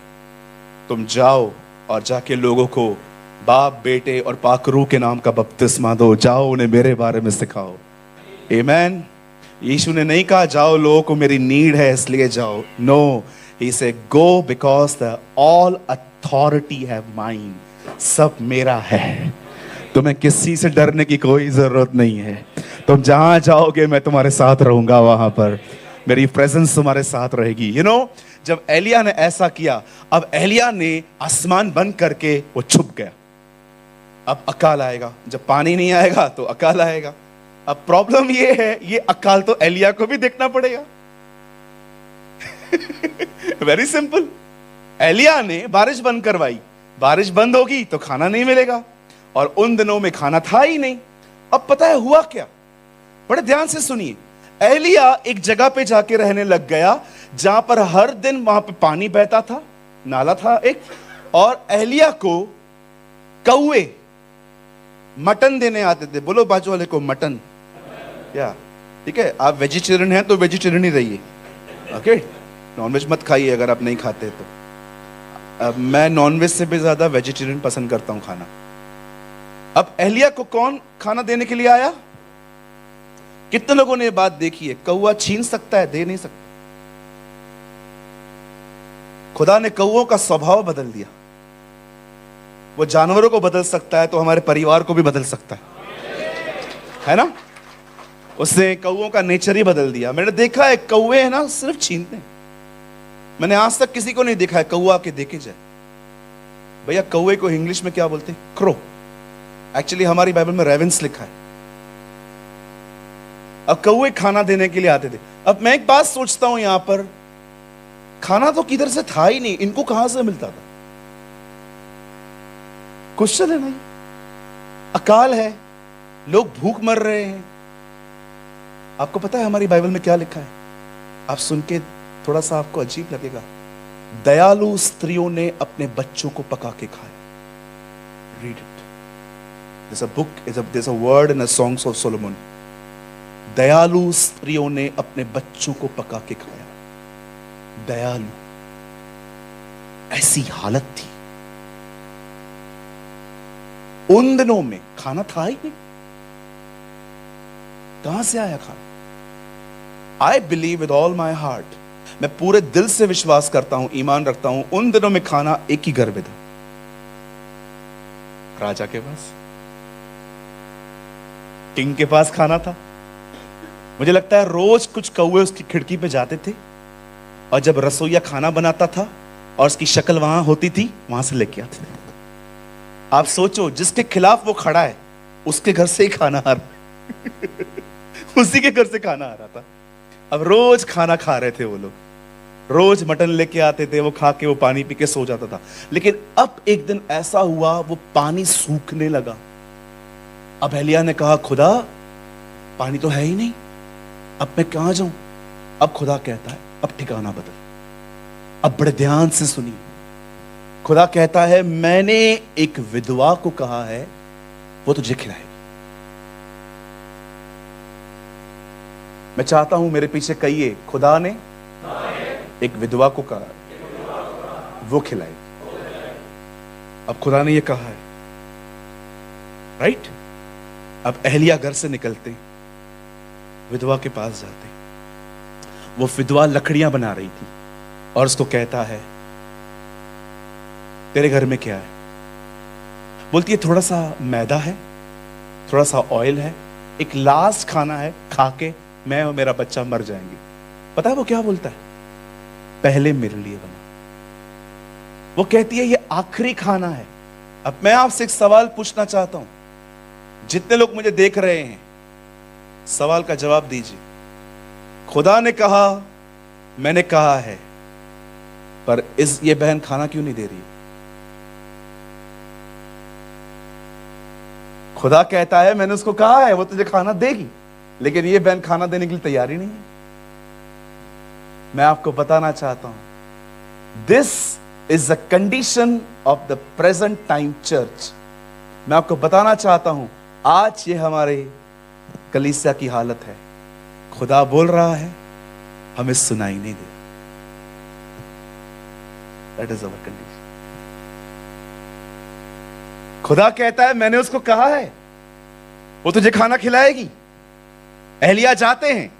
Speaker 1: तुम जाओ और जाके लोगों को बाप, बेटे और पाक रूह के नाम का बपतिस्मा दो। जाओ उन्हें मेरे बारे में सिखाओ। आमीन। यीशु ने नहीं कहा जाओ लोगों को मेरी नीड है इसलिए जाओ। No, he said go because the all authority have mine. सब मेरा है, तुम्हें किसी से डरने की कोई जरूरत नहीं है। तुम जहां जाओगे मैं तुम्हारे साथ रहूंगा, वहां पर मेरी प्रेजेंस तुम्हारे साथ रहेगी। यू नो, जब एलिया ने ऐसा किया, अब एलिया ने आसमान बंद करके वो छुप गया। अब अकाल आएगा, जब पानी नहीं आएगा तो अकाल आएगा। अब प्रॉब्लम ये है, ये अकाल तो एलिया को भी देखना पड़ेगा। Very simple. एलिया ने बारिश बंद करवाई, बारिश बंद होगी तो खाना नहीं मिलेगा, और उन दिनों में खाना था ही नहीं। अब पता है हुआ क्या? बड़े ध्यान से सुनिए। एलिया एक जगह पे जाके रहने लग गया जहां पर हर दिन वहां पे पानी बहता था, नाला था एक, और एलिया को कौवे मटन देने आते थे। बोलो बाजू वाले को मटन। या ठीक है, आप वेजिटेरियन हैं तो वेजिटेरियन ही रहिए, ओके। नॉनवेज मत खाइए अगर आप नहीं खाते तो। अब मैं नॉनवेज से भी ज्यादा वेजिटेरियन पसंद करता हूं खाना। अब एलिया को कौन खाना देने के लिए आया? कितने लोगों ने ये बात देखी है? कौवा छीन सकता है, दे नहीं सकता। खुदा ने कौवों का स्वभाव बदल दिया। वो जानवरों को बदल सकता है तो हमारे परिवार को भी बदल सकता है ना? उसने कौवों का नेचर ही बदल दिया। मैंने देखा है कौवे है ना सिर्फ छीनते हैं। मैंने आज तक किसी को नहीं देखा है कौवा के देखे जाए। भैया कौवे को इंग्लिश में क्या बोलते हैं? क्रो। एक्चुअली हमारी बाइबल में रेवेंस लिखा है। अब कौवे खाना देने के लिए आते थे। अब मैं एक बात सोचता हूं, यहां पर खाना तो किधर से था ही नहीं, इनको कहां से मिलता था? क्वेश्चन है नहीं? अकाल है, लोग भूख मर रहे हैं। आपको पता है हमारी बाइबल में क्या लिखा है? आप सुन के थोड़ा सा आपको अजीब लगेगा। दयालु स्त्रियों ने अपने बच्चों को पका के खाया। Read it. there's a book, there's a word in the Songs of Solomon. दयालु स्त्रियों ने अपने बच्चों को पका के खाया। दयालु, ऐसी हालत थी। उन दिनों में खाना था ही नहीं, कहां से आया खाना? I believe with all my heart, मैं पूरे दिल से विश्वास करता हूं, ईमान रखता हूं, उन दिनों में खाना एक ही घर में था, राजा के पास, किंग के पास खाना था। मुझे लगता है रोज कुछ कौवे उसकी खिड़की पे जाते थे और जब रसोईया खाना बनाता था और उसकी शक्ल वहां होती थी, वहां से लेके आते थे। आप सोचो, जिसके खिलाफ वो खड़ा है उसके घर से ही खाना आ रहा उसी के घर से खाना आ रहा था। अब रोज खाना खा रहे थे वो लोग, रोज मटन लेके आते थे, वो खा के वो पानी पी के सो जाता था। लेकिन अब एक दिन ऐसा हुआ, वो पानी सूखने लगा। अब एलिय्याह ने कहा, खुदा पानी तो है ही नहीं, अब मैं कहां जाऊं? अब खुदा कहता है, अब ठिकाना बदल। अब बड़े ध्यान से सुनिए, खुदा कहता है, मैंने एक विधवा को कहा है वो तुझे खिलाएगी। मैं चाहता हूं मेरे पीछे कहिए, खुदा ने एक विधवा को कहा वो खिलाएगी। अब खुदा ने ये कहा है, राइट? अब एलिय्याह घर से निकलते, विधवा के पास जाते। वो विधवा लकड़ियां बना रही थी और उसको कहता है, तेरे घर में क्या है? बोलती है, थोड़ा सा मैदा है, थोड़ा सा ऑयल है, एक लास्ट खाना है, खा के मैं और मेरा बच्चा मर जाएंगे। पता है वो क्या बोलता है? पहले मेरे लिए बना। वो कहती है, ये आखिरी खाना है। अब मैं आपसे एक सवाल पूछना चाहता हूं, जितने लोग मुझे देख रहे हैं, सवाल का जवाब दीजिए। खुदा ने कहा, मैंने कहा है, पर ये बहन खाना क्यों नहीं दे रही? खुदा कहता है, मैंने उसको कहा है वो तुझे खाना देगी, लेकिन ये बहन खाना देने के लिए तैयार ही नहीं है। मैं आपको बताना चाहता हूं, this is the condition of the present time church. मैं आपको बताना चाहता हूं, आज ये हमारे कलीसिया की हालत है। खुदा बोल रहा है, हमें सुनाई नहीं दे। That is our condition. खुदा कहता है, मैंने उसको कहा है वो तुझे खाना खिलाएगी। एलिय्याह जाते हैं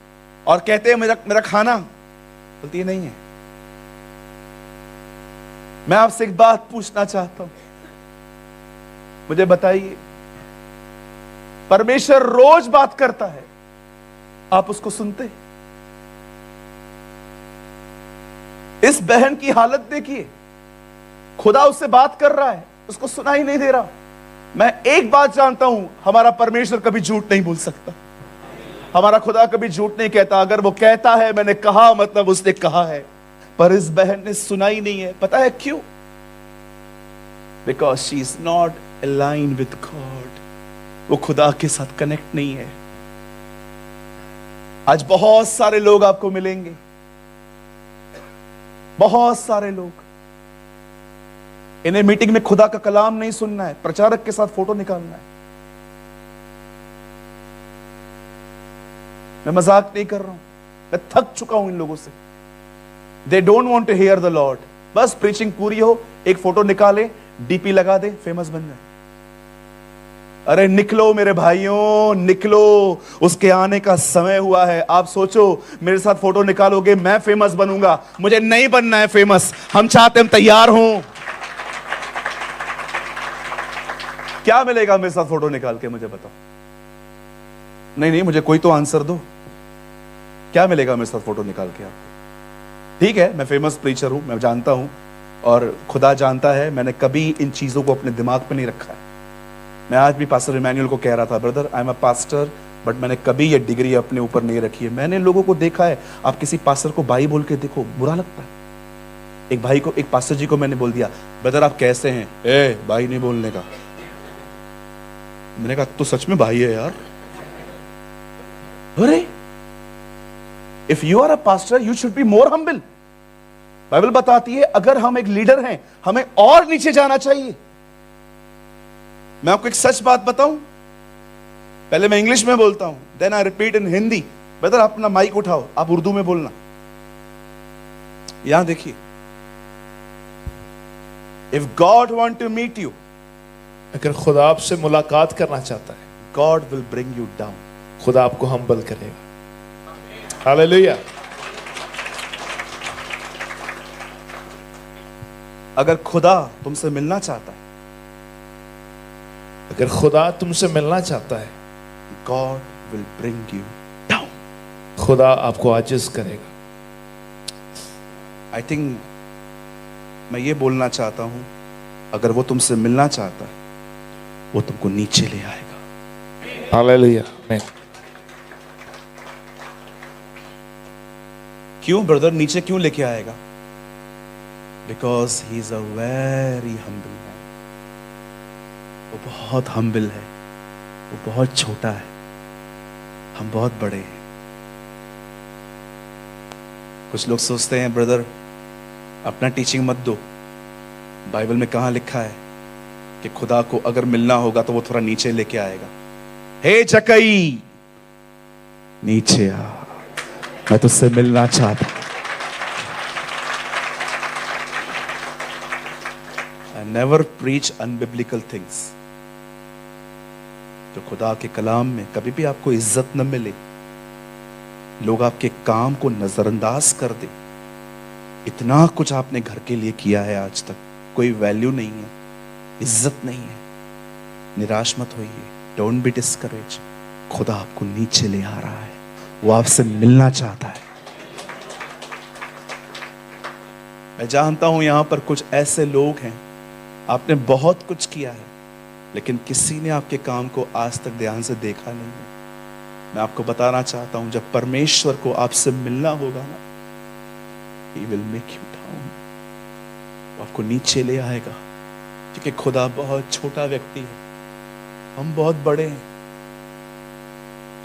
Speaker 1: और कहते हैं, मेरा खाना। बोलती है, नहीं है। मैं आपसे एक बात पूछना चाहता हूं, मुझे बताइए, परमेश्वर रोज बात करता है, आप उसको सुनते? इस बहन की हालत देखिए, खुदा उससे बात कर रहा है, उसको सुनाई नहीं दे रहा। मैं एक बात जानता हूं, हमारा परमेश्वर कभी झूठ नहीं बोल सकता, हमारा खुदा कभी झूठ नहीं कहता। अगर वो कहता है मैंने कहा, मतलब उसने कहा है। पर इस बहन ने सुनाई नहीं है। पता है क्यों? Because she is not aligned with God. वो खुदा के साथ कनेक्ट नहीं है। आज बहुत सारे लोग आपको मिलेंगे, बहुत सारे लोग, इन्हें मीटिंग में खुदा का कलाम नहीं सुनना है, प्रचारक के साथ फोटो निकालना है। मैं मजाक नहीं कर रहा हूं, मैं थक चुका हूं इन लोगों से। They don't want to hear the Lord. बस प्रीचिंग पूरी हो, एक फोटो निकाले, डीपी लगा दे, फेमस बन जाए। अरे निकलो मेरे भाइयों, निकलो, उसके आने का समय हुआ है। आप सोचो मेरे साथ फोटो निकालोगे, मैं फेमस बनूंगा? मुझे नहीं बनना है फेमस। हम चाहते, हम तैयार हों। क्या मिलेगा मेरे साथ फोटो निकाल के? मुझे बताओ। नहीं, मुझे कोई तो आंसर दो। क्या मिलेगा मेरे साथ फोटो निकाल के आपको? ठीक है, मैं फेमस प्रीचर हूं, मैं जानता हूं, और खुदा जानता है मैंने कभी इन चीजों को अपने दिमाग पे नहीं रखा है। मैं आज भी पास्टर इमैनुअल को कह रहा था, brother I am a pastor, but मैंने कभी ये डिग्री अपने ऊपर नहीं रखी है। मैंने लोगों को देखा है, आप किसी पास्टर को भाई बोल के देखो, बुरा लगता है। एक भाई को, एक पास्टर जी को मैंने बोल दिया, ब्रदर आप कैसे हैं? ए भाई नहीं बोलने का। मैंने कहा तो सच में भाई है यार। अरे if you are a pastor you should be more humble. Bible बताती है अगर हम एक लीडर हैं, हमें और नीचे जाना चाहिए। मैं आपको एक सच बात बताऊं, पहले मैं इंग्लिश में बोलता हूं, then I repeat in Hindi. Brother आप अपना माइक उठाओ, आप उर्दू में बोलना। यहां देखिए, if God want to meet you,
Speaker 2: अगर खुदा आपसे मुलाकात करना चाहता है,
Speaker 1: God will bring you down.
Speaker 2: खुदा आपको हम्बल करेगा। हालेलुया।
Speaker 1: अगर खुदा तुमसे मिलना चाहता है,
Speaker 2: अगर खुदा तुमसे मिलना चाहता है,
Speaker 1: God will bring you down.
Speaker 2: खुदा आपको आजिज करेगा।
Speaker 1: आई थिंक मैं ये बोलना चाहता हूं, अगर वो तुमसे मिलना चाहता है, वो तुमको नीचे ले आएगा।
Speaker 2: हालेलुया। आमीन।
Speaker 1: क्यों ब्रदर, नीचे क्यों लेके आएगा? Because he is a very humble man. वो बहुत हम्बल है, वो बहुत छोटा है, हम बहुत बड़े हैं। कुछ लोग सोचते हैं ब्रदर अपना टीचिंग मत दो, बाइबल में कहां लिखा है कि खुदा को अगर मिलना होगा तो वो थोड़ा नीचे लेके आएगा। हे जकई, नीचे आ, मैं तुझसे मिलना चाहता हूं। I never preach unbiblical things। जो खुदा के कलाम में कभी भी आपको इज्जत न मिले, लोग आपके काम को नजरअंदाज कर दे, इतना कुछ आपने घर के लिए किया है आज तक, कोई वैल्यू नहीं है, इज्जत नहीं है, निराश मत होइए। Don't be discourage. खुदा आपको नीचे ले आ रहा है, वो आपसे मिलना चाहता है। मैं जानता हूं यहां पर कुछ ऐसे लोग हैं, आपने बहुत कुछ किया है, लेकिन किसी ने आपके काम को आज तक ध्यान से देखा नहीं है। मैं आपको बताना चाहता हूं, जब परमेश्वर को आपसे मिलना होगा ना, He will make you down। वो आपको नीचे ले आएगा, क्योंकि खुदा बहुत छोटा व्यक्ति है, हम बहुत बड़े हैं,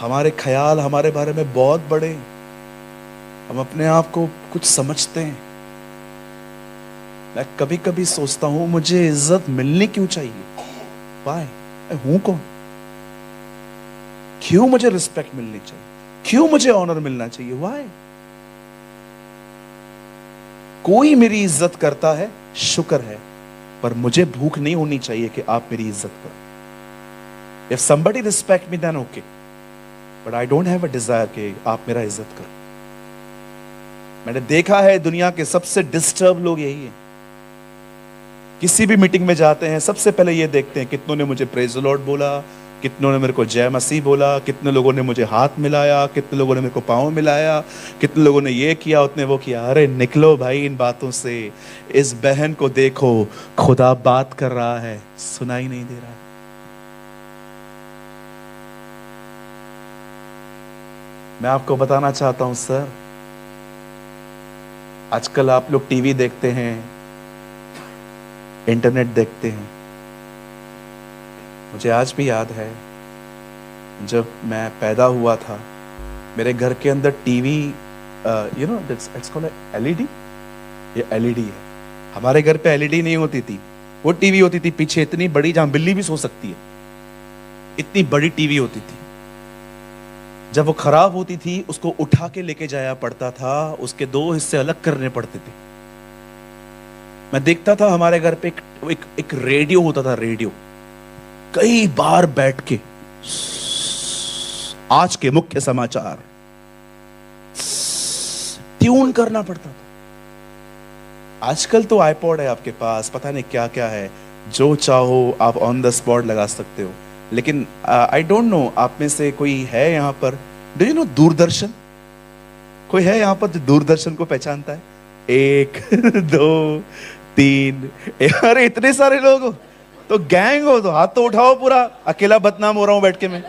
Speaker 1: हमारे ख्याल हमारे बारे में बहुत बड़े हैं, हम अपने आप को कुछ समझते हैं। मैं कभी कभी सोचता हूं मुझे इज्जत मिलनी क्यों चाहिए? Why? मैं हूं कौन? क्यों मुझे रिस्पेक्ट मिलनी चाहिए? क्यों मुझे ऑनर मिलना चाहिए? Why? कोई मेरी इज्जत करता है, शुक्र है, पर मुझे भूख नहीं होनी चाहिए कि आप मेरी इज्जत करो। If somebody respect me then okay, but I don't have a desire कि आप मेरा इज्जत करो। मैंने देखा है दुनिया के सबसे डिस्टर्ब लोग यही हैं। किसी भी मीटिंग में जाते हैं, सबसे पहले ये देखते हैं कितनों ने मुझे प्रेज द लॉर्ड बोला, कितनों ने मेरे को जय मसीह बोला, कितने लोगों ने मुझे हाथ मिलाया, कितने लोगों ने मेरे को पाँव मिलाया, कितने लोगों ने ये किया, उतने वो किया। अरे निकलो भाई इन बातों से। इस बहन को देखो, खुदा बात कर रहा है, सुनाई नहीं दे रहा है। मैं आपको बताना चाहता हूं सर, आजकल आप लोग टीवी देखते हैं, इंटरनेट देखते हैं। मुझे आज भी याद है जब मैं पैदा हुआ था, मेरे घर के अंदर TV, you know it's called LED, ये एलईडी है। हमारे घर पे एलईडी नहीं होती थी, वो टीवी होती थी पीछे इतनी बड़ी, जहां बिल्ली भी सो सकती है, इतनी बड़ी टीवी होती थी। जब वो खराब होती थी उसको उठा के लेके जाया पड़ता था, उसके दो हिस्से अलग करने पड़ते थे। मैं देखता था हमारे घर पे एक रेडियो होता था, रेडियो कई बार बैठ के आज के मुख्य समाचार ट्यून करना पड़ता था। आजकल तो आईपॉड है आपके पास, पता नहीं क्या क्या है, जो चाहो आप ऑन द स्पॉट लगा सकते हो। लेकिन आई डोंट नो आप में से कोई है यहाँ पर, डू यू नो दूरदर्शन? कोई है यहाँ पर जो दूरदर्शन को पहचानता है? 1 2 3, अरे इतने सारे लोग हो तो गैंग हो, तो हाथ तो उठाओ। पूरा अकेला बदनाम हो रहा हूं बैठ के मैं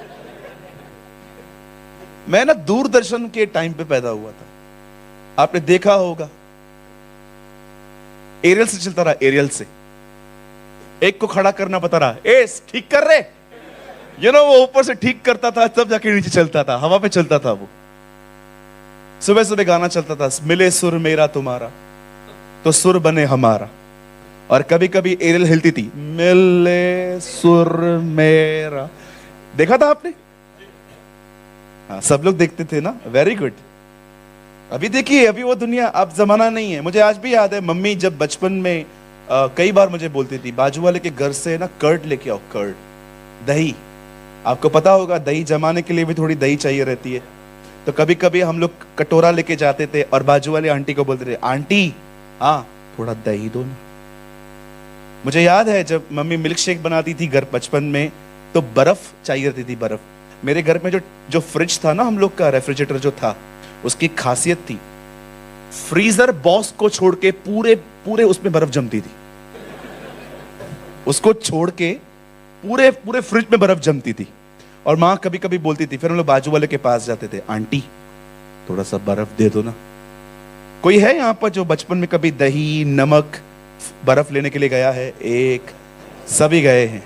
Speaker 1: ना दूरदर्शन के टाइम पे पैदा हुआ था, आपने देखा होगा। एरियल से चलता रहा, एरियल से एक को खड़ा करना पता रहा, ए ठीक कर रहे, यू नो वो ऊपर से ठीक करता था, तब जाके नीचे चलता था, हवा पे चलता था वो। सुबह सुबह गाना चलता था, मिले सुर मेरा तुम्हारा तो सुर बने हमारा। और कभी कभी एरियल हिलती थी, मिले सुर मेरा। देखा था आपने? हाँ, सब लोग देखते थे ना, वेरी गुड। अभी देखिए, अभी वो दुनिया, अब जमाना नहीं है। मुझे आज भी याद है, मम्मी जब बचपन में कई बार मुझे बोलती थी, बाजू वाले के घर से ना कर्ड लेके आओ, कर्ड, दही। आपको पता होगा दही जमाने के लिए भी थोड़ी दही चाहिए रहती है, तो कभी कभी हम लोग कटोरा लेके जाते थे और बाजू वाले आंटी को बोलते थे, आंटी हाँ थोड़ा दही दो ना। मुझे याद है जब मम्मी मिल्क शेक बनाती थी घर बचपन में, तो बर्फ चाहिए रहती थी, बर्फ। मेरे घर में जो फ्रिज था ना, हम लोग का रेफ्रिजरेटर जो था, उसकी खासियत थी, फ्रीजर बॉक्स को छोड़ के पूरे पूरे उसमें बर्फ जमती थी। उसको छोड़ के पूरे पूरे फ्रिज में बर्फ जमती थी। और माँ कभी कभी बोलती थी, फिर हम लोग बाजू वाले के पास जाते थे, आंटी थोड़ा सा बर्फ दे दो ना। कोई है यहाँ पर जो बचपन में कभी दही नमक बर्फ लेने के लिए गया है? एक, सभी गए हैं।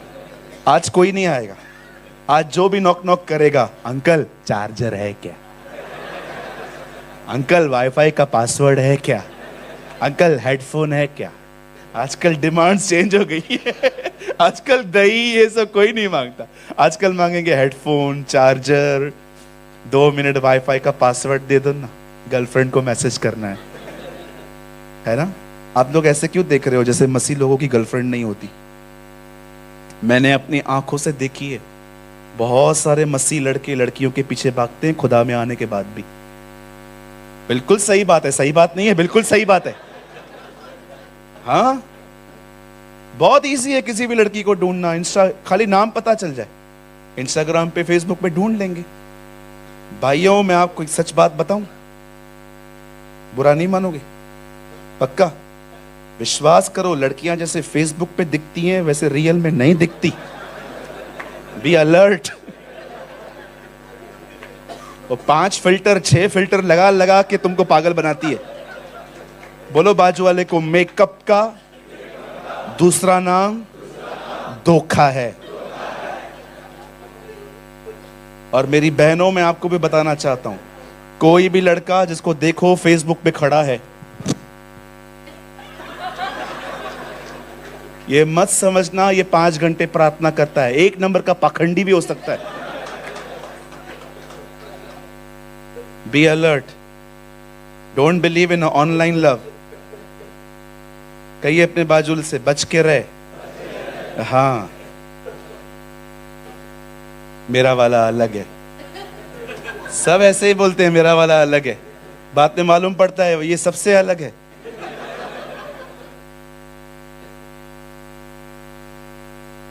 Speaker 1: आज कोई नहीं आएगा। आज जो भी नॉक नॉक करेगा, अंकल चार्जर है क्या, अंकल वाईफाई का पासवर्ड है क्या, अंकल हेडफोन है क्या। आजकल डिमांड चेंज हो गई है। आजकल दही ये सब कोई नहीं मांगता। आजकल मांगेंगे हेडफोन, चार्जर, 2 मिनट वाईफाई का पासवर्ड दे दो ना, गर्लफ्रेंड को मैसेज करना है ना। आप लोग ऐसे क्यों देख रहे हो जैसे मसीह लोगों की गर्लफ्रेंड नहीं होती? मैंने अपनी आंखों से देखी है, बहुत सारे मसीह लड़के लड़कियों के पीछे भागते हैं खुदा में आने के बाद भी। बिल्कुल सही बात है, सही बात नहीं है, बिल्कुल सही बात है। हाँ, बहुत इजी है किसी भी लड़की को ढूंढना। खाली नाम पता चल जाए, इंस्टाग्राम पे फेसबुक पे ढूंढ लेंगे। भाइयों मैं आपको एक सच बात बताऊं, बुरा नहीं मानोगे, पक्का विश्वास करो, लड़कियां जैसे फेसबुक पे दिखती हैं वैसे रियल में नहीं दिखती। Be alert. वो 5 फिल्टर 6 फिल्टर लगा लगा के तुमको पागल बनाती है। बोलो बाजू वाले को, मेकअप का दूसरा नाम धोखा है। और मेरी बहनों मैं आपको भी बताना चाहता हूं, कोई भी लड़का जिसको देखो फेसबुक पे खड़ा है, ये मत समझना ये 5 घंटे प्रार्थना करता है। 1 नंबर का पाखंडी भी हो सकता है। Be alert, don't believe in online love. कहिए अपने बाजू से, बच के रहे। हाँ, मेरा वाला अलग है। सब ऐसे ही बोलते हैं, मेरा वाला अलग है। बाद में मालूम पड़ता है ये सबसे अलग है।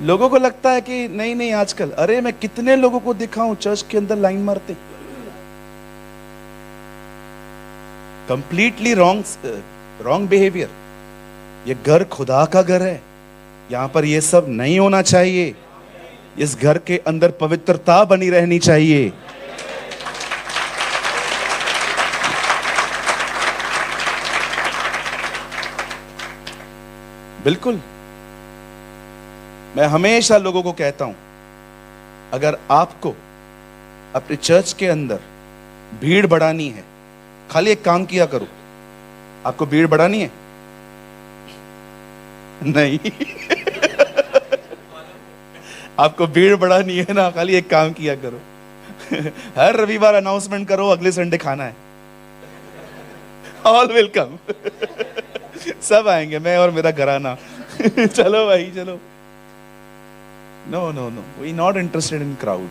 Speaker 1: लोगों को लगता है कि नहीं नहीं, आजकल अरे मैं कितने लोगों को दिखाऊं चर्च के अंदर लाइन मारते। Completely wrong behaviour. ये घर खुदा का घर है, यहां पर ये सब नहीं होना चाहिए। इस घर के अंदर पवित्रता बनी रहनी चाहिए। बिल्कुल, मैं हमेशा लोगों को कहता हूं, अगर आपको अपने चर्च के अंदर भीड़ बढ़ानी है, खाली एक काम किया करो। आपको भीड़ बढ़ानी है? नहीं। आपको भीड़ बढ़ानी है ना, खाली एक काम किया करो। हर रविवार अनाउंसमेंट करो, अगले संडे खाना है। All welcome. सब आएंगे, मैं और मेरा घराना। चलो भाई चलो। No no no, we not interested in crowd.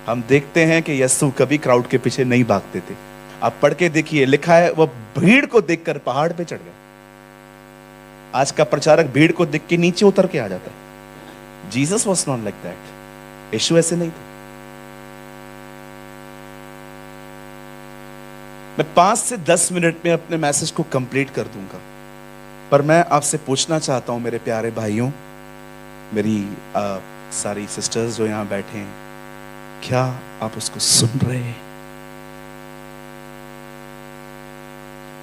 Speaker 1: हम देखते हैं कि यीशु कभी क्राउड के पीछे नहीं भागते थे। आप पढ़ के देखिए, लिखा है वो भीड़ को देखकर पहाड़ पे चढ़ गए। आज का प्रचारक भीड़ को देख के नीचे उतर के आ जाता है। Jesus was not like that. यीशु ऐसे नहीं थे। मैं 5 से 10 मिनट में अपने मैसेज को कंप्लीट कर दूंगा, पर मैं आपसे पूछना चाहता हूं मेरे प्यारे भाइयों, मेरी सारी सिस्टर्स जो यहां बैठे हैं, क्या आप उसको सुन रहे हैं?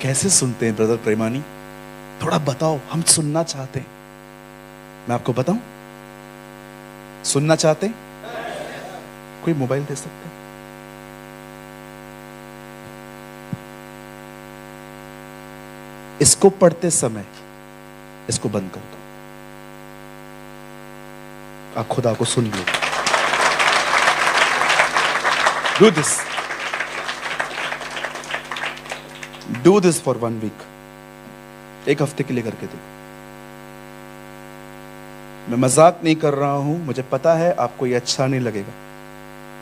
Speaker 1: कैसे सुनते हैं ब्रदर प्रेमानी? थोड़ा बताओ, हम सुनना चाहते हैं। मैं आपको बताऊं, सुनना चाहते हैं? कोई मोबाइल दे सकता है? इसको पढ़ते समय इसको बंद कर दो। आप खुदा को सुन लो। Do this, do this for 1 week. 1 हफ्ते के लिए करके दो। मैं मजाक नहीं कर रहा हूं, मुझे पता है आपको ये अच्छा नहीं लगेगा,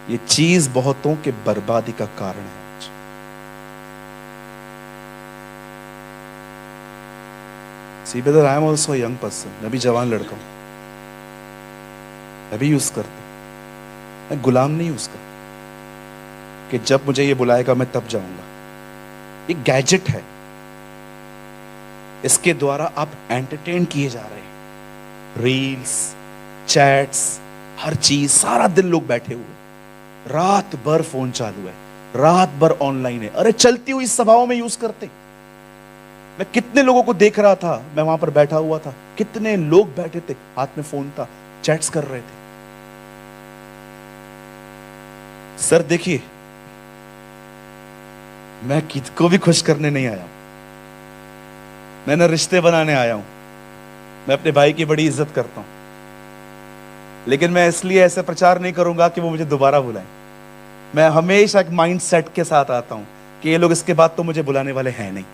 Speaker 1: ये चीज बहुतों के बर्बादी का कारण है। See brother, I am also young person, मैं भी जवान लड़का हूं, मैं भी यूज करता हूं। मैं गुलाम नहीं यूज करता कि जब मुझे ये बुलाएगा मैं तब जाऊंगा। ये गैजेट है, इसके द्वारा आप एंटरटेन किए जा रहे हैं। रील्स, चैट्स, हर चीज, सारा दिन लोग बैठे हुए, रात भर फोन चालू है, रात भर ऑनलाइन है। अरे चलती हुई सभाओं में यूज करते। मैं कितने लोगों को देख रहा था, मैं वहां पर बैठा हुआ था, कितने लोग बैठे थे, हाथ में फोन था, चैट्स कर रहे थे। सर देखिए, मैं किसको भी खुश करने नहीं आया हूं, मैं ना रिश्ते बनाने आया हूं। मैं अपने भाई की बड़ी इज्जत करता हूं, लेकिन मैं इसलिए ऐसे प्रचार नहीं करूंगा कि वो मुझे दोबारा बुलाएं। मैं हमेशा एक माइंड सेट के साथ आता हूं कि ये लोग इसके बाद तो मुझे बुलाने वाले हैं नहीं,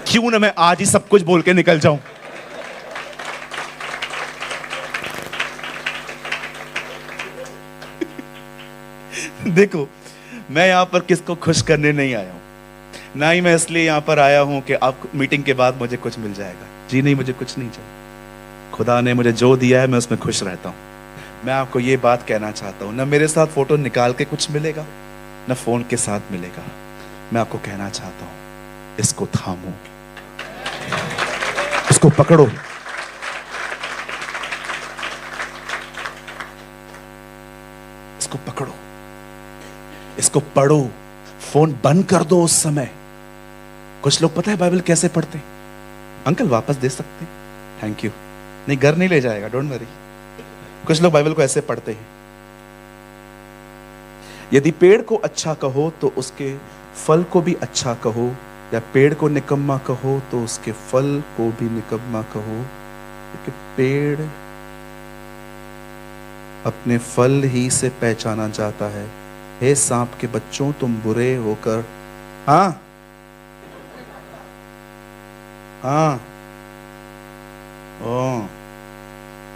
Speaker 1: क्यों ना मैं आज ही सब कुछ बोल के निकल जाऊं। देखो, मैं यहां पर किसको खुश करने नहीं आया हूं, ना ही मैं इसलिए यहां पर आया हूं कि आप मीटिंग के बाद मुझे कुछ मिल जाएगा। जी नहीं, मुझे कुछ नहीं चाहिए। खुदा ने मुझे जो दिया है मैं उसमें खुश रहता हूं। मैं आपको ये बात कहना चाहता हूं, ना मेरे साथ फोटो निकाल के कुछ मिलेगा, ना फोन के साथ मिलेगा। मैं आपको कहना चाहता हूं, इसको थामो, इसको पकड़ो, इसको पकड़ो, इसको पढ़ो। फोन बंद कर दो उस समय। कुछ लोग पता है बाइबल कैसे पढ़ते हैं? अंकल वापस दे सकते? Thank you. नहीं, घर नहीं ले जाएगा, डोंट वरी। कुछ लोग बाइबल को ऐसे पढ़ते हैं, यदि पेड़ को अच्छा कहो तो उसके फल को भी अच्छा कहो, या पेड़ को निकम्मा कहो तो उसके फल को भी निकम्मा कहो, क्योंकि पेड़ अपने फल ही से पहचाना जाता है। हे सांप के बच्चों, तुम बुरे होकर, हाँ हाँ, ओ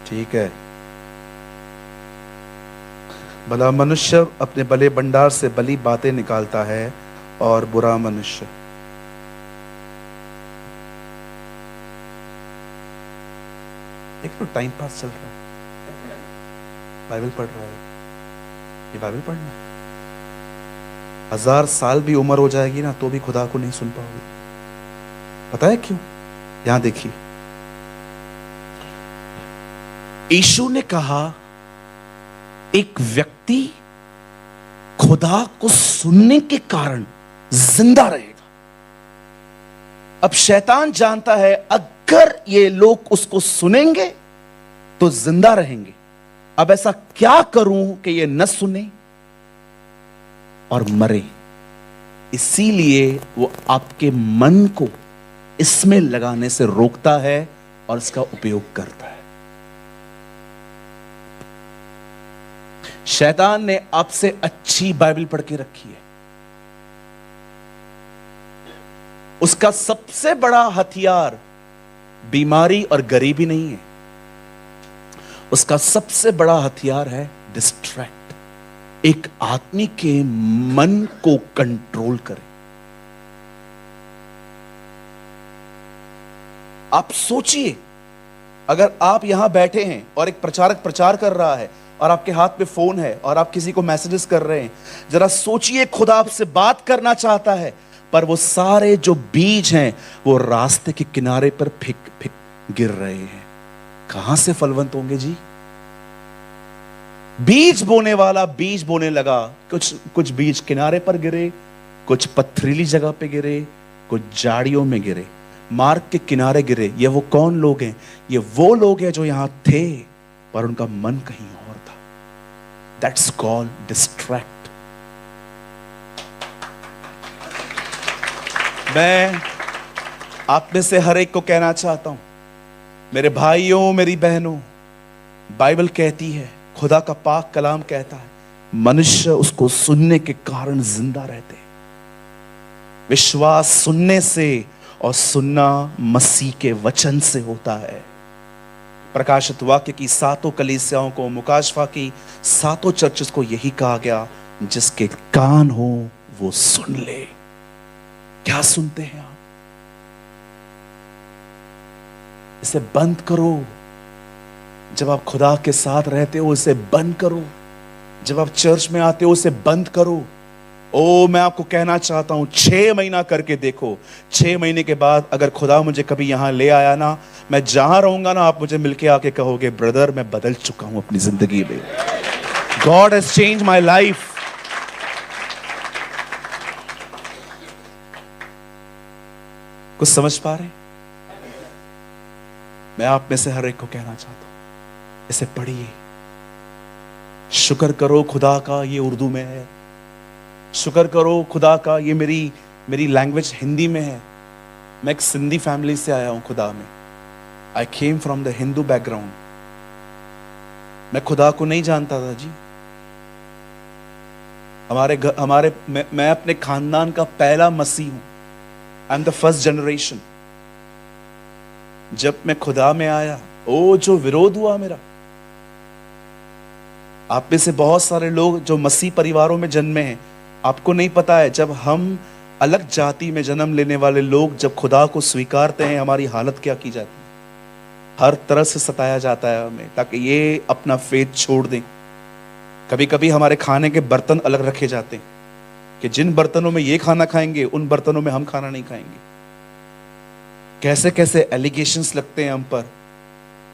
Speaker 1: ठीक है। भला मनुष्य अपने भले भंडार से भली बातें निकालता है, और बुरा मनुष्य एक तो टाइम पास चल रहा है, बाइबल पढ़ रहा है। ये बाइबल पढ़ना है, 1000 साल भी उम्र हो जाएगी ना तो भी खुदा को नहीं सुन पाओगे। पता है क्यों? यहां देखिए, यीशु ने कहा एक व्यक्ति खुदा को सुनने के कारण जिंदा रहेगा। अब शैतान जानता है अगर ये लोग उसको सुनेंगे तो जिंदा रहेंगे। अब ऐसा क्या करूं कि ये न सुने और मरे? इसीलिए वो आपके मन को इसमें लगाने से रोकता है और इसका उपयोग करता है। शैतान ने आपसे अच्छी बाइबल पढ़ के रखी है। उसका सबसे बड़ा हथियार बीमारी और गरीबी नहीं है, उसका सबसे बड़ा हथियार है डिस्ट्रैक्ट। एक आदमी के मन को कंट्रोल करे। आप सोचिए, अगर आप यहां बैठे हैं और एक प्रचारक प्रचार कर रहा है और आपके हाथ में फोन है और आप किसी को मैसेजेस कर रहे हैं, जरा सोचिए, खुदा आपसे बात करना चाहता है, पर वो सारे जो बीज हैं वो रास्ते के किनारे पर फिक गिर रहे हैं। कहां से फलवंत होंगे जी? बीज बोने वाला बीज बोने लगा, कुछ बीज किनारे पर गिरे, कुछ पथरीली जगह पे गिरे, कुछ झाड़ियों में गिरे, मार्ग के किनारे गिरे। ये वो कौन लोग हैं? ये वो लोग हैं जो यहां थे पर उनका मन कहीं और था। That's called distract. मैं आप में से हर एक को कहना चाहता हूं, मेरे भाइयों, मेरी बहनों, बाइबल कहती है, खुदा का पाक कलाम कहता है, मनुष्य उसको सुनने के कारण जिंदा रहते। विश्वास सुनने से और सुनना मसीह के वचन से होता है। प्रकाशित वाक्य की 7 कलीसियाओं को, मुकाशफा की 7 चर्चेस को यही कहा गया, जिसके कान हो वो सुन ले। क्या सुनते हैं आप? इसे बंद करो। जब आप खुदा के साथ रहते हो इसे बंद करो। जब आप चर्च में आते हो इसे बंद करो। ओ, मैं आपको कहना चाहता हूं, 6 महीना करके देखो। 6 महीने के बाद अगर खुदा मुझे कभी यहां ले आया ना, मैं जहां रहूंगा ना, आप मुझे मिलके आके कहोगे, ब्रदर मैं बदल चुका हूं अपनी जिंदगी में। God has change my life. कुछ समझ पा रहे? मैं आप में से हर एक को कहना चाहता हूं, इसे पढ़िए। शुक्र करो खुदा का ये उर्दू में है। शुक्र करो खुदा का ये मेरी लैंग्वेज हिंदी में है। मैं एक सिंधी फैमिली से आया हूं खुदा में। I came from the Hindu background. मैं खुदा को नहीं जानता था जी। मैं अपने खानदान का पहला मसीह हूं। I am the first generation. जब मैं खुदा में आया, ओ जो विरोध हुआ मेरा। आप में से बहुत सारे लोग जो मसीह परिवारों में जन्मे हैं, आपको नहीं पता है, जब हम अलग जाति में जन्म लेने वाले लोग जब खुदा को स्वीकारते हैं, हमारी हालत क्या की जाती है। हर तरह से सताया जाता है हमें, ताकि ये अपना फेथ छोड़ दें। कभी कभी हमारे खाने के बर्तन अलग रखे जाते हैं कि जिन बर्तनों में ये खाना खाएंगे उन बर्तनों में हम खाना नहीं खाएंगे। कैसे कैसे एलिगेशंस लगते हैं हम पर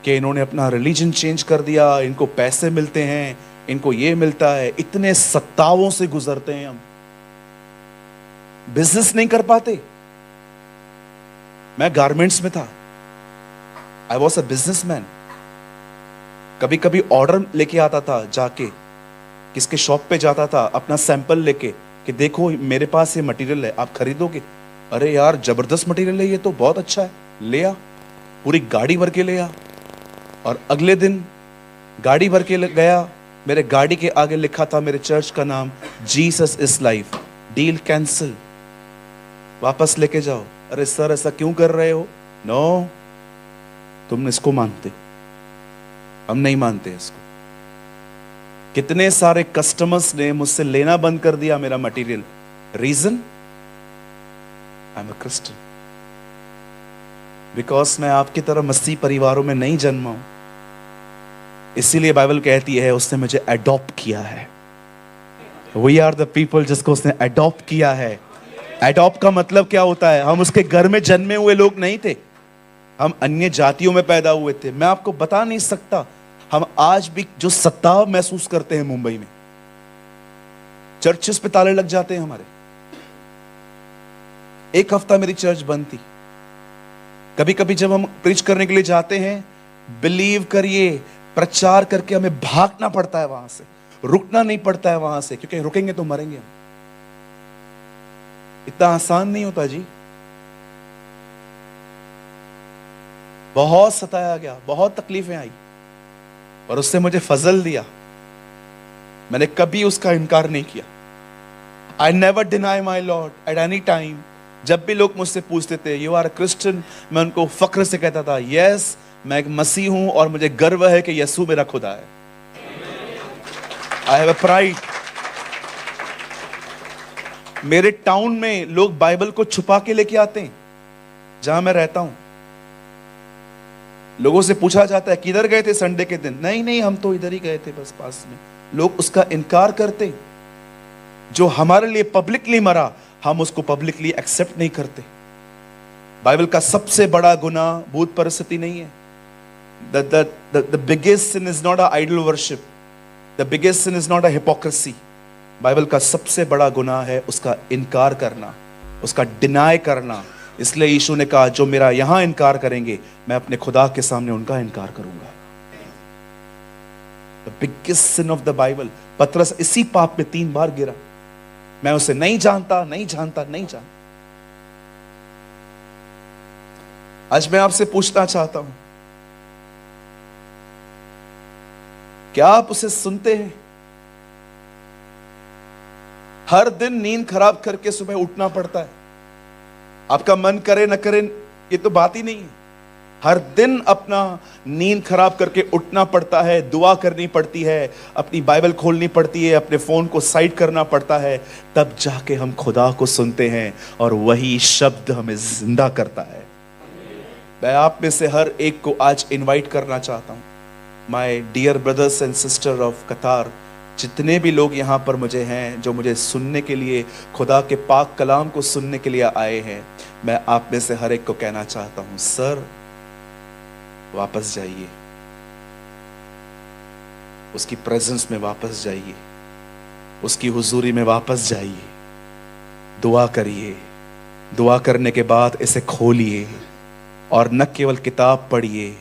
Speaker 1: कि इन्होंने अपना रिलीजन चेंज कर दिया, इनको पैसे मिलते हैं, इनको ये मिलता है। इतने सत्तावों से गुजरते हैं हम, बिजनेस नहीं कर पाते। मैं गारमेंट्स में था, आई वॉज अ बिजनेसमैन। कभी कभी ऑर्डर लेके आता था, जाके किसके शॉप पे जाता था अपना सैंपल लेके कि देखो मेरे पास ये मटेरियल है, आप खरीदोगे? अरे यार जबरदस्त मटेरियल है, ये तो बहुत अच्छा है, ले आ। पूरी गाड़ी भर के ले आ। और अगले दिन गाड़ी भर के गया, मेरे गाड़ी के आगे लिखा था मेरे चर्च का नाम, Jesus is life. Deal cancel, वापस लेके जाओ। अरे सर ऐसा क्यों कर रहे हो? नो, तुम इसको मानते, हम नहीं मानते इसको। कितने सारे कस्टमर्स ने मुझसे लेना बंद कर दिया मेरा material. Reason, I am a Christian. Because मैं आपकी तरह मसीह परिवारों में नहीं जन्मा हूं, इसीलिए बाइबल कहती है उसने मुझे अडॉप्ट किया है। वी आर द पीपल जिसको उसने अडॉप्ट किया है। अडॉप्ट का मतलब क्या होता है? हम उसके घर में जन्मे हुए लोग नहीं थे, हम अन्य जातियों में पैदा हुए थे। मैं आपको बता नहीं सकता, हम आज भी जो सताव महसूस करते हैं मुंबई में, चर्चेस पे ताले लग जाते हैं हमारे। एक हफ्ता मेरी चर्च बंद थी। कभी कभी जब हम प्रीच करने के लिए जाते हैं, बिलीव करिए, प्रचार करके हमें भागना पड़ता है वहां से, रुकना नहीं पड़ता है वहां से, क्योंकि रुकेंगे तो मरेंगे हम। इतना आसान नहीं होता जी। बहुत सताया गया, बहुत तकलीफें आई, और उससे मुझे फजल दिया। मैंने कभी उसका इनकार नहीं किया। I never deny my lord at any time. जब भी लोग मुझसे पूछते थे यू आर अ क्रिश्चियन, मैं उनको फक्र से कहता था यस, मैं एक मसीह हूं और मुझे गर्व है कि यीशु मेरा खुदा है। I have a pride. मेरे टाउन में लोग बाइबल को छुपा के लेके आते हैं जहां मैं रहता हूं। लोगों से पूछा जाता है किधर गए थे संडे के दिन? नहीं नहीं, हम तो इधर ही गए थे बस पास में। लोग उसका इनकार करते। जो हमारे लिए पब्लिकली मरा, हम उसको पब्लिकली एक्सेप्ट नहीं करते। बाइबल का सबसे बड़ा गुनाह भूत परिस्थिति नहीं है। The biggest sin is not a idol worship. The biggest sin is not a hypocrisy. Bible का सबसे बड़ा गुनाह है उसका इनकार करना, उसका डिनाई करना। इसलिए यीशु ने कहा जो मेरा यहां इनकार करेंगे, मैं अपने खुदा के सामने उनका इनकार करूंगा। The biggest sin of the Bible. पतरस इसी पाप में 3 बार गिरा। मैं उसे नहीं जानता, नहीं जानता, नहीं जानता। आज मैं आपसे पूछना चाहता हूं, क्या आप उसे सुनते हैं? हर दिन नींद खराब करके सुबह उठना पड़ता है। आपका मन करे न करे ये तो बात ही नहीं है। हर दिन अपना नींद खराब करके उठना पड़ता है, दुआ करनी पड़ती है, अपनी बाइबल खोलनी पड़ती है, अपने फोन को साइड करना पड़ता है, तब जाके हम खुदा को सुनते हैं और वही शब्द हमें जिंदा करता है। मैं आप में से हर एक को आज इनवाइट करना चाहता हूं, my dear brothers and sister of Qatar, जितने भी लोग यहाँ पर मुझे हैं, जो मुझे सुनने के लिए, खुदा के पाक कलाम को सुनने के लिए आए हैं, मैं आप में से हर एक को कहना चाहता हूं, सर वापस जाइए, उसकी प्रेजेंस में वापस जाइए, उसकी हुजूरी में वापस जाइए, दुआ करिए, दुआ करने के बाद इसे खोलिए और न केवल किताब पढ़िए,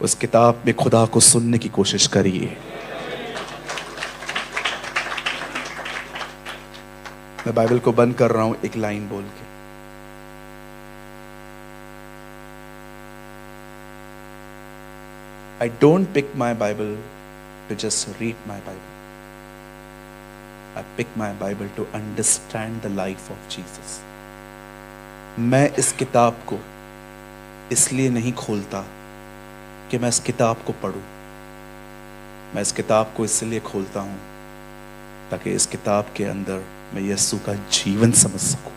Speaker 1: उस किताब में खुदा को सुनने की कोशिश करिए। मैं बाइबल को बंद कर रहा हूं एक लाइन बोल के, I don't pick my Bible to just read my Bible. I pick my Bible to understand the life of Jesus. मैं इस किताब को इसलिए नहीं खोलता कि मैं इस किताब को पढूं, मैं इस किताब को इसलिए खोलता हूं ताकि इस किताब के अंदर मैं यीशु का जीवन समझ सकूं।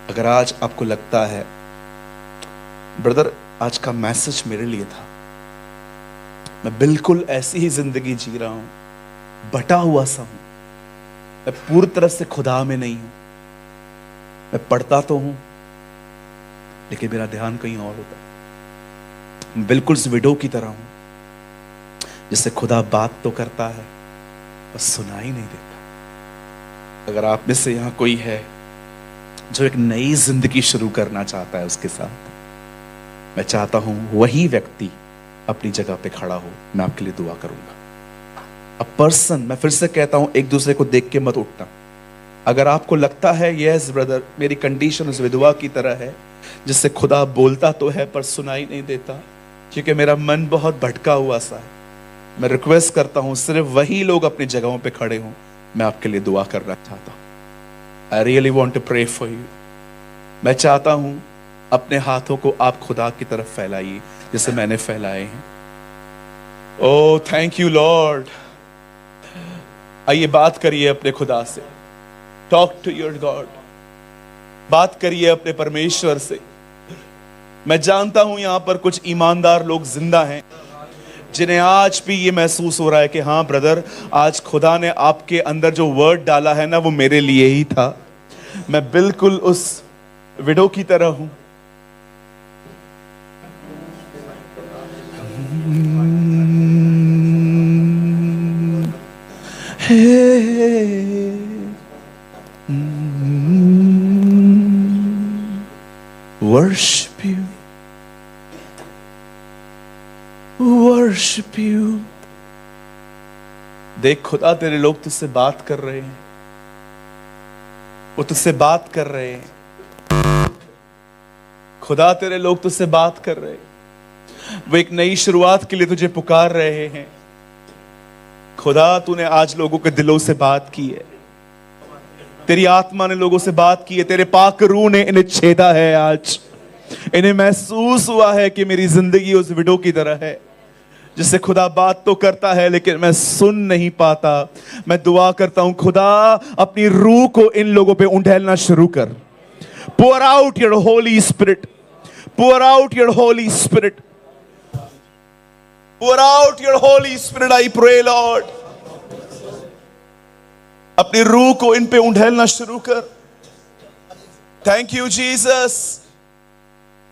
Speaker 1: अगर आज आपको लगता है ब्रदर आज का मैसेज मेरे लिए था, मैं बिल्कुल ऐसी ही जिंदगी जी रहा हूं, बटा हुआ सा हूं, मैं पूरी तरह से खुदा में नहीं हूं, मैं पढ़ता तो हूं लेकिन मेरा ध्यान कहीं और होता है, मैं बिल्कुल इस विडो की तरह हूं जिससे खुदा बात तो करता है बस सुनाई नहीं देता। अगर आप में से यहां कोई है जो एक नई जिंदगी शुरू करना चाहता है उसके साथ, मैं चाहता हूं वही व्यक्ति अपनी जगह पे खड़ा हो, मैं आपके लिए दुआ करूंगा। अ पर्सन, मैं फिर से कहता हूं, एक दूसरे को देख के मत उठना। अगर आपको लगता है यस ब्रदर मेरी कंडीशन उस विधवा की तरह है जिससे खुदा बोलता तो है पर सुनाई नहीं देता क्योंकि मेरा मन बहुत भटका हुआ सा है, मैं रिक्वेस्ट करता हूं सिर्फ वही लोग अपनी जगहों पे खड़े हों, मैं आपके लिए दुआ करना चाहता हूं। I really want to pray for you. मैं चाहता हूं अपने हाथों को आप खुदा की तरफ फैलाइए जैसे मैंने फैलाए हैं। Oh thank you Lord. आइए बात करिए अपने खुदा से, टॉक टू योर गॉड, बात करिए अपने परमेश्वर से। मैं जानता हूं यहां पर कुछ ईमानदार लोग जिंदा हैं जिन्हें आज भी ये महसूस हो रहा है कि हाँ ब्रदर, आज खुदा ने आपके अंदर जो वर्ड डाला है ना वो मेरे लिए ही था। मैं बिल्कुल उस विडो की तरह हूं। Worship you, worship you। देख खुदा तेरे लोग तुझसे बात कर रहे हैं, वो तुझसे बात कर रहे हैं। खुदा तेरे लोग तुझसे बात कर रहे हैं, वो एक नई शुरुआत के लिए तुझे पुकार रहे हैं। खुदा तूने आज लोगों के दिलों से बात की है, तेरी आत्मा ने लोगों से बात की है, तेरे पाक रूह ने इन्हें छेदा है। आज इन्हें महसूस हुआ है कि मेरी जिंदगी उस विडो की तरह है जिससे खुदा बात तो करता है लेकिन मैं सुन नहीं पाता। मैं दुआ करता हूं खुदा अपनी रूह को इन लोगों पे उंडेलना शुरू कर। pour out your holy spirit, pour out your holy spirit, pour out your holy spirit। I pray Lord, अपनी रूह को इन पे उंडेलना शुरू कर। थैंक यू जीसस,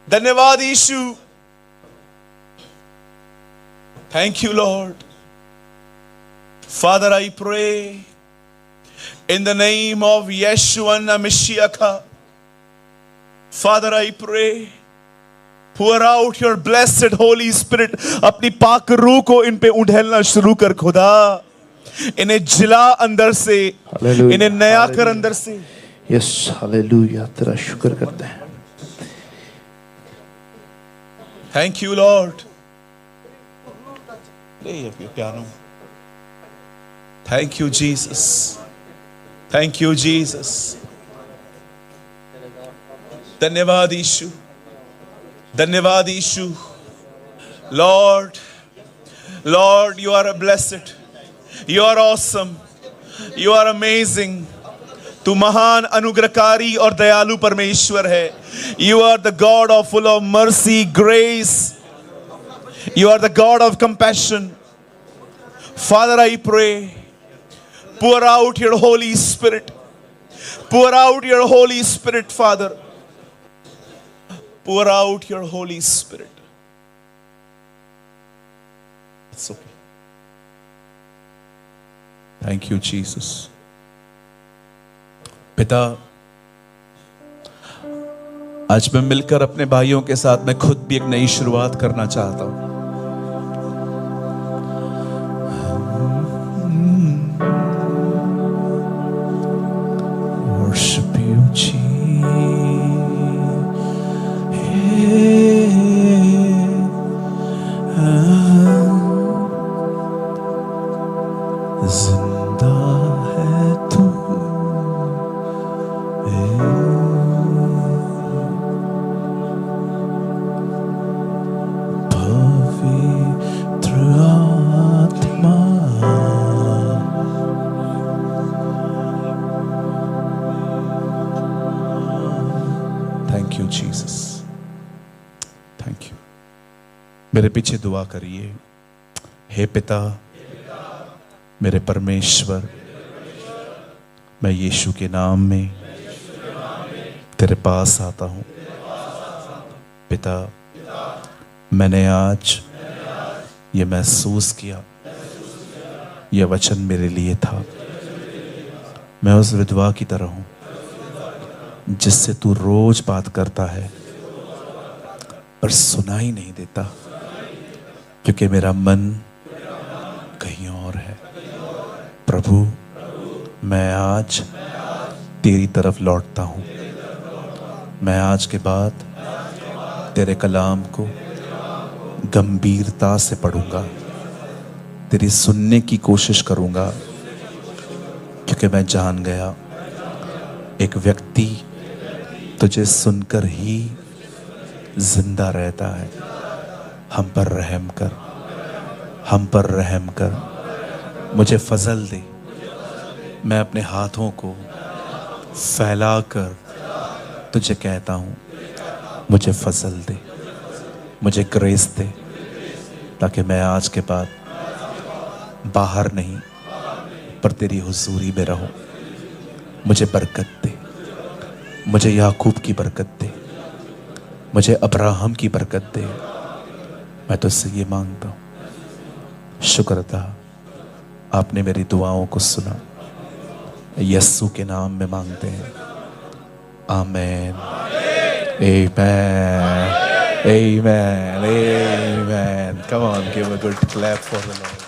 Speaker 1: धन्यवाद यीशु। Thank you, Lord. Father, I pray in the name of Yeshua HaMashiach. Father, I pray, pour out your blessed Holy Spirit. अपनी पाक रूह को इन पे उंडेलना शुरू कर खुदा। इन्हें जिला अंदर से, इन्हें नया कर अंदर से।
Speaker 2: यस हालेलुया, तेरा शुक्र करते हैं।
Speaker 1: Thank you, Lord. Play up your piano. Thank you, Jesus. Thank you, Jesus. धन्यवाद यीशु, धन्यवाद यीशु। Lord, Lord, you are blessed, you are awesome, you are amazing. तू महान अनुग्रहकारी और दयालु परमेश्वर है। You are the God of full of mercy, grace. You are the God of compassion. Father, I pray, pour out your Holy Spirit, pour out your Holy Spirit, Father, pour out your Holy Spirit. It's okay. Thank you, Jesus. पिता, आज मैं मिलकर अपने भाइयों के साथ मैं खुद भी एक नई शुरुआत करना चाहता हूं। Worship you, Jesus. जिंदा है तू, पवित्र आत्मा। Thank you Jesus, thank you. मेरे पीछे दुआ करिए। हे पिता, मेरे परमेश्वर, मैं यीशु के नाम में तेरे पास आता हूं। पिता, मैंने आज ये महसूस किया, यह वचन मेरे लिए था। मैं उस विधवा की तरह हूं जिससे तू रोज बात करता है पर सुनाई नहीं देता, क्योंकि मेरा मन कहीं और है। प्रभु, मैं आज तेरी तरफ लौटता हूं। मैं आज के बाद तेरे कलाम को गंभीरता से पढ़ूंगा, तेरी सुनने की कोशिश करूंगा, क्योंकि मैं जान गया एक व्यक्ति तुझे सुनकर ही जिंदा रहता है। हम पर रहम कर, हम पर रहम कर, मुझे फजल दे। मैं अपने हाथों को फैलाकर तुझे कहता हूँ, मुझे फजल दे, मुझे ग्रेस दे, ताकि मैं आज के बाद बाहर नहीं पर तेरी हुजूरी में रहूं। मुझे बरकत दे, मुझे याकूब की बरकत दे, मुझे अब्राहम की बरकत दे। मैं तुझसे ये मांगता हूँ। शुक्र था आपने मेरी दुआओं को सुना। यस्सु के नाम में मांगते हैं, आमेन, आमेन, आमेन, आमेन। Come on, give a good clap for the Lord.